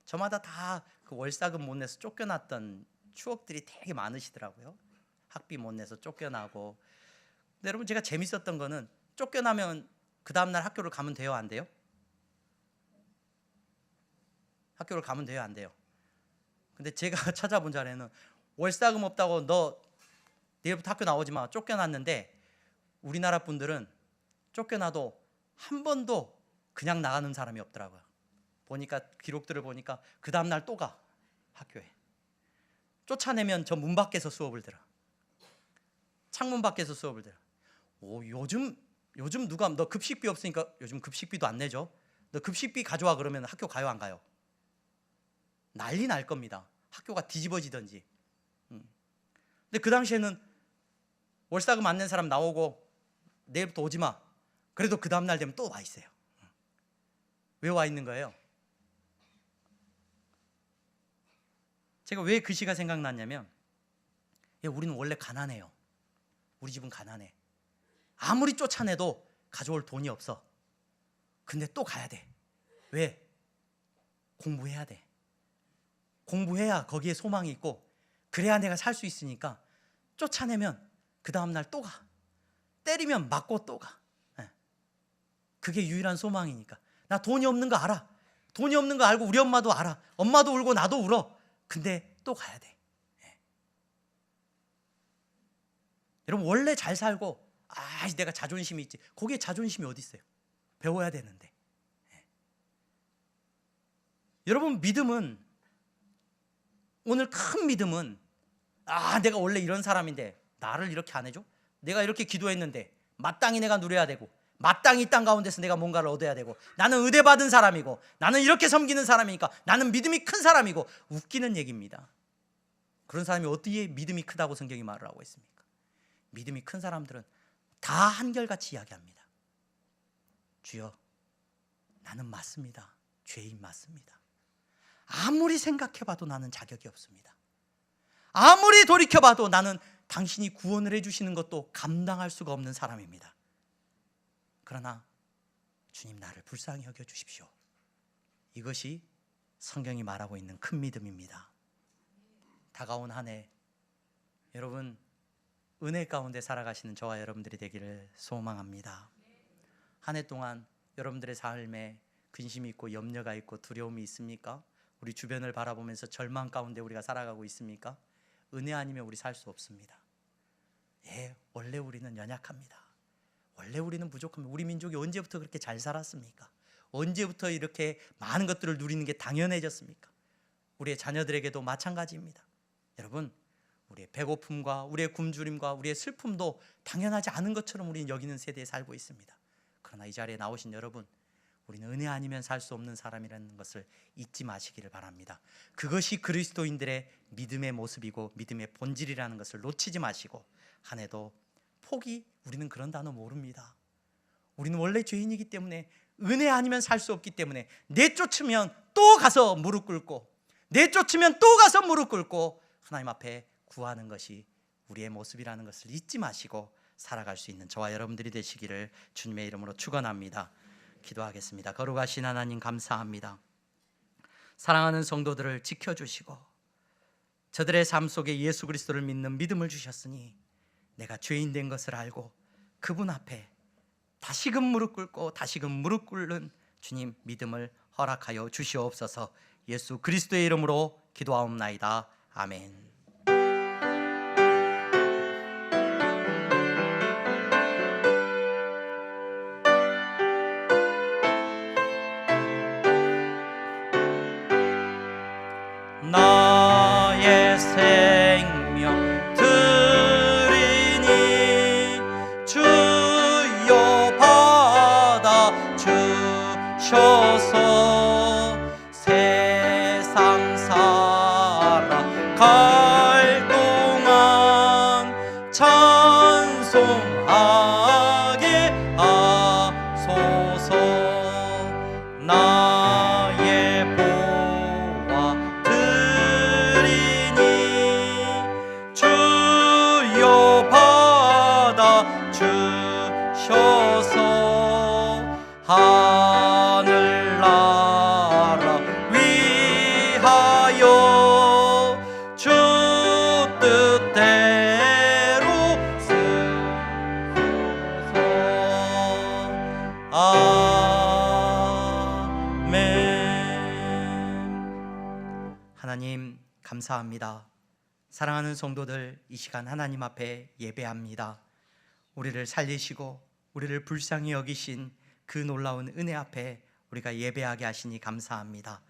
저마다 다 그 월사금 못 내서 쫓겨났던 추억들이 되게 많으시더라고요. 학비 못 내서 쫓겨나고. 근데 여러분 제가 재밌었던 거는 쫓겨나면 그 다음날 학교를 가면 돼요 안 돼요? 학교를 가면 돼요 안 돼요? 근데 제가 찾아본 자료에는 월사금 없다고 너 내일부터 학교 나오지 마 쫓겨났는데 우리나라 분들은 쫓겨나도 한 번도 그냥 나가는 사람이 없더라고요. 보니까 기록들을 보니까 그 다음날 또 가 학교에. 쫓아내면 저 문 밖에서 수업을 들어. 창문 밖에서 수업을 들어. 요즘 누가 너 급식비 없으니까 요즘 급식비도 안 내죠. 너 급식비 가져와 그러면 학교 가요 안 가요? 난리 날 겁니다. 학교가 뒤집어지든지. 근데 그 당시에는 월사금 안 낸 사람 나오고 내일부터 오지 마. 그래도 그 다음날 되면 또 와 있어요. 왜 와 있는 거예요? 제가 왜 그 시가 생각났냐면 우리는 원래 가난해요. 우리 집은 가난해. 아무리 쫓아내도 가져올 돈이 없어. 근데 또 가야 돼. 왜? 공부해야 돼. 공부해야 거기에 소망이 있고 그래야 내가 살 수 있으니까 쫓아내면 그 다음날 또 가. 때리면 맞고 또 가. 그게 유일한 소망이니까. 나 돈이 없는 거 알아. 돈이 없는 거 알고 우리 엄마도 알아. 엄마도 울고 나도 울어. 근데 또 가야 돼. 여러분 원래 잘 살고 내가 자존심이 있지. 거기에 자존심이 어디 있어요? 배워야 되는데. 여러분 믿음은 오늘 큰 믿음은 내가 원래 이런 사람인데 나를 이렇게 안 해줘? 내가 이렇게 기도했는데 마땅히 내가 누려야 되고 마땅히 이 땅 가운데서 내가 뭔가를 얻어야 되고 나는 의대 받은 사람이고 나는 이렇게 섬기는 사람이니까 나는 믿음이 큰 사람이고 웃기는 얘기입니다. 그런 사람이 어디에 믿음이 크다고 성경이 말을 하고 있습니까? 믿음이 큰 사람들은 다 한결같이 이야기합니다. 주여 나는 맞습니다. 죄인 맞습니다. 아무리 생각해봐도 나는 자격이 없습니다. 아무리 돌이켜봐도 나는 당신이 구원을 해주시는 것도 감당할 수가 없는 사람입니다. 그러나 주님 나를 불쌍히 여겨 주십시오. 이것이 성경이 말하고 있는 큰 믿음입니다. 다가온 한 해 여러분 은혜 가운데 살아가시는 저와 여러분들이 되기를 소망합니다. 한 해 동안 여러분들의 삶에 근심이 있고 염려가 있고 두려움이 있습니까? 우리 주변을 바라보면서 절망 가운데 우리가 살아가고 있습니까? 은혜 아니면 우리 살 수 없습니다. 예, 원래 우리는 연약합니다. 원래 우리는 부족합니다. 우리 민족이 언제부터 그렇게 잘 살았습니까? 언제부터 이렇게 많은 것들을 누리는 게 당연해졌습니까? 우리의 자녀들에게도 마찬가지입니다. 여러분, 우리의 배고픔과 우리의 굶주림과 우리의 슬픔도 당연하지 않은 것처럼 우리는 여기는 세대에 살고 있습니다. 그러나 이 자리에 나오신 여러분, 우리는 은혜 아니면 살 수 없는 사람이라는 것을 잊지 마시기를 바랍니다. 그것이 그리스도인들의 믿음의 모습이고 믿음의 본질이라는 것을 놓치지 마시고, 한 해도 포기, 우리는 그런 단어 모릅니다. 우리는 원래 죄인이기 때문에, 은혜 아니면 살 수 없기 때문에 내쫓으면 또 가서 무릎 꿇고, 내쫓으면 또 가서 무릎 꿇고 하나님 앞에 구하는 것이 우리의 모습이라는 것을 잊지 마시고 살아갈 수 있는 저와 여러분들이 되시기를 주님의 이름으로 축원합니다. 기도하겠습니다. 거룩하신 하나님, 감사합니다. 사랑하는 성도들을 지켜주시고 저들의 삶 속에 예수 그리스도를 믿는 믿음을 주셨으니 내가 죄인 된 것을 알고 그분 앞에 다시금 무릎 꿇고 다시금 무릎 꿇는 주님 믿음을 허락하여 주시옵소서. 예수 그리스도의 이름으로 기도하옵나이다. 아멘. 나의 생명 드리니 주여 받아 주셔서 세상 살아갈 동안 찬송하게 하소서. 나의 보화 주여 받아 주셔서 하늘나라 위하여 주 뜻대로 쓰소서. 아멘. 하나님 감사합니다. 사랑하는 성도들, 이 시간 하나님 앞에 예배합니다. 우리를 살리시고 우리를 불쌍히 여기신 그 놀라운 은혜 앞에 우리가 예배하게 하시니 감사합니다.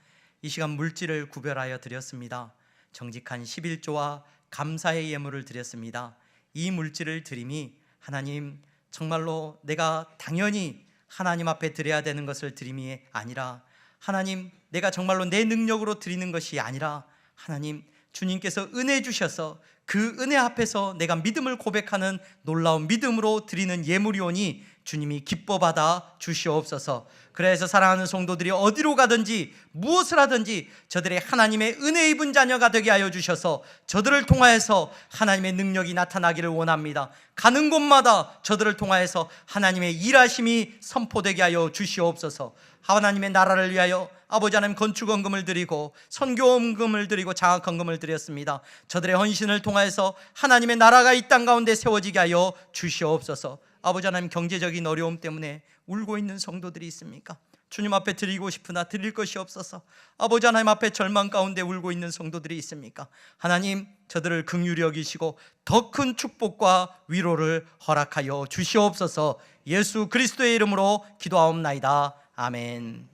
이 시간 물질을 구별하여 드렸습니다. 정직한 11조와 감사의 예물을 드렸습니다. 이 물질을 드림이 하나님 정말로 내가 당연히 하나님 앞에 드려야 되는 것을 드림이 아니라, 하나님 내가 정말로 내 능력으로 드리는 것이 아니라, 하나님 주님께서 은혜 주셔서 그 은혜 앞에서 내가 믿음을 고백하는 놀라운 믿음으로 드리는 예물이오니 주님이 기뻐 받아 주시옵소서. 그래서 사랑하는 성도들이 어디로 가든지 무엇을 하든지 저들의 하나님의 은혜 입은 자녀가 되게 하여 주셔서 저들을 통하여서 하나님의 능력이 나타나기를 원합니다. 가는 곳마다 저들을 통하여서 하나님의 일하심이 선포되게 하여 주시옵소서. 하나님의 나라를 위하여 아버지 하나님 건축헌금을 드리고 선교헌금을 드리고 장학헌금을 드렸습니다. 저들의 헌신을 통하여서 하나님의 나라가 이 땅 가운데 세워지게 하여 주시옵소서. 아버지 하나님, 경제적인 어려움 때문에 울고 있는 성도들이 있습니까? 주님 앞에 드리고 싶으나 드릴 것이 없어서 아버지 하나님 앞에 절망 가운데 울고 있는 성도들이 있습니까? 하나님, 저들을 긍휼히 여기시고 더 큰 축복과 위로를 허락하여 주시옵소서. 예수 그리스도의 이름으로 기도하옵나이다. 아멘.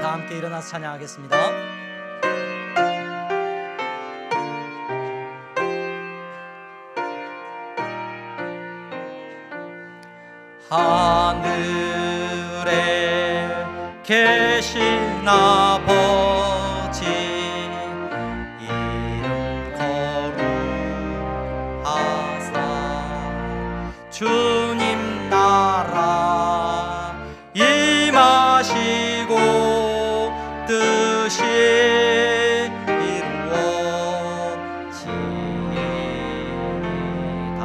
다 함께 일어나서 찬양하겠습니다. 하늘에 계신 아버지 이름 거룩하사 주님 나라 임하시고 뜻이 이루어지이다.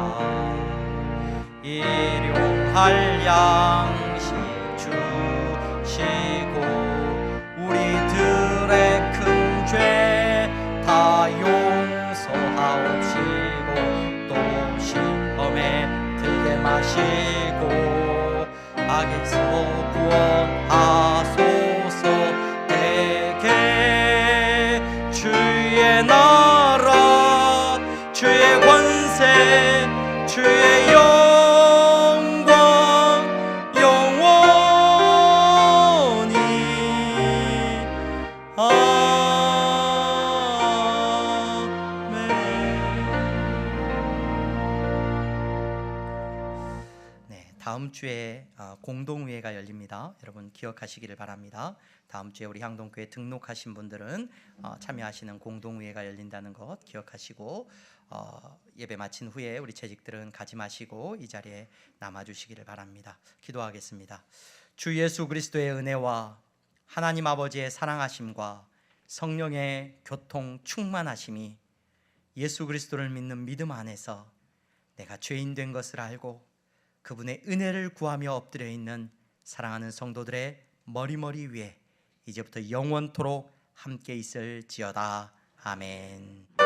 이루어 악에서 구원하소서. 대개 주의 나라 주의 권세 주의 영광 영원히 아멘. 네, 다음 주에 공동회의가 열립니다. 여러분 기억하시기를 바랍니다. 다음 주에 우리 향동교회 등록하신 분들은 참여하시는 공동회의가 열린다는 것 기억하시고 예배 마친 후에 우리 재직들은 가지 마시고 이 자리에 남아주시기를 바랍니다. 기도하겠습니다. 주 예수 그리스도의 은혜와 하나님 아버지의 사랑하심과 성령의 교통 충만하심이 예수 그리스도를 믿는 믿음 안에서 내가 죄인 된 것을 알고 그분의 은혜를 구하며 엎드려 있는 사랑하는 성도들의 머리머리 위에 이제부터 영원토록 함께 있을지어다. 아멘.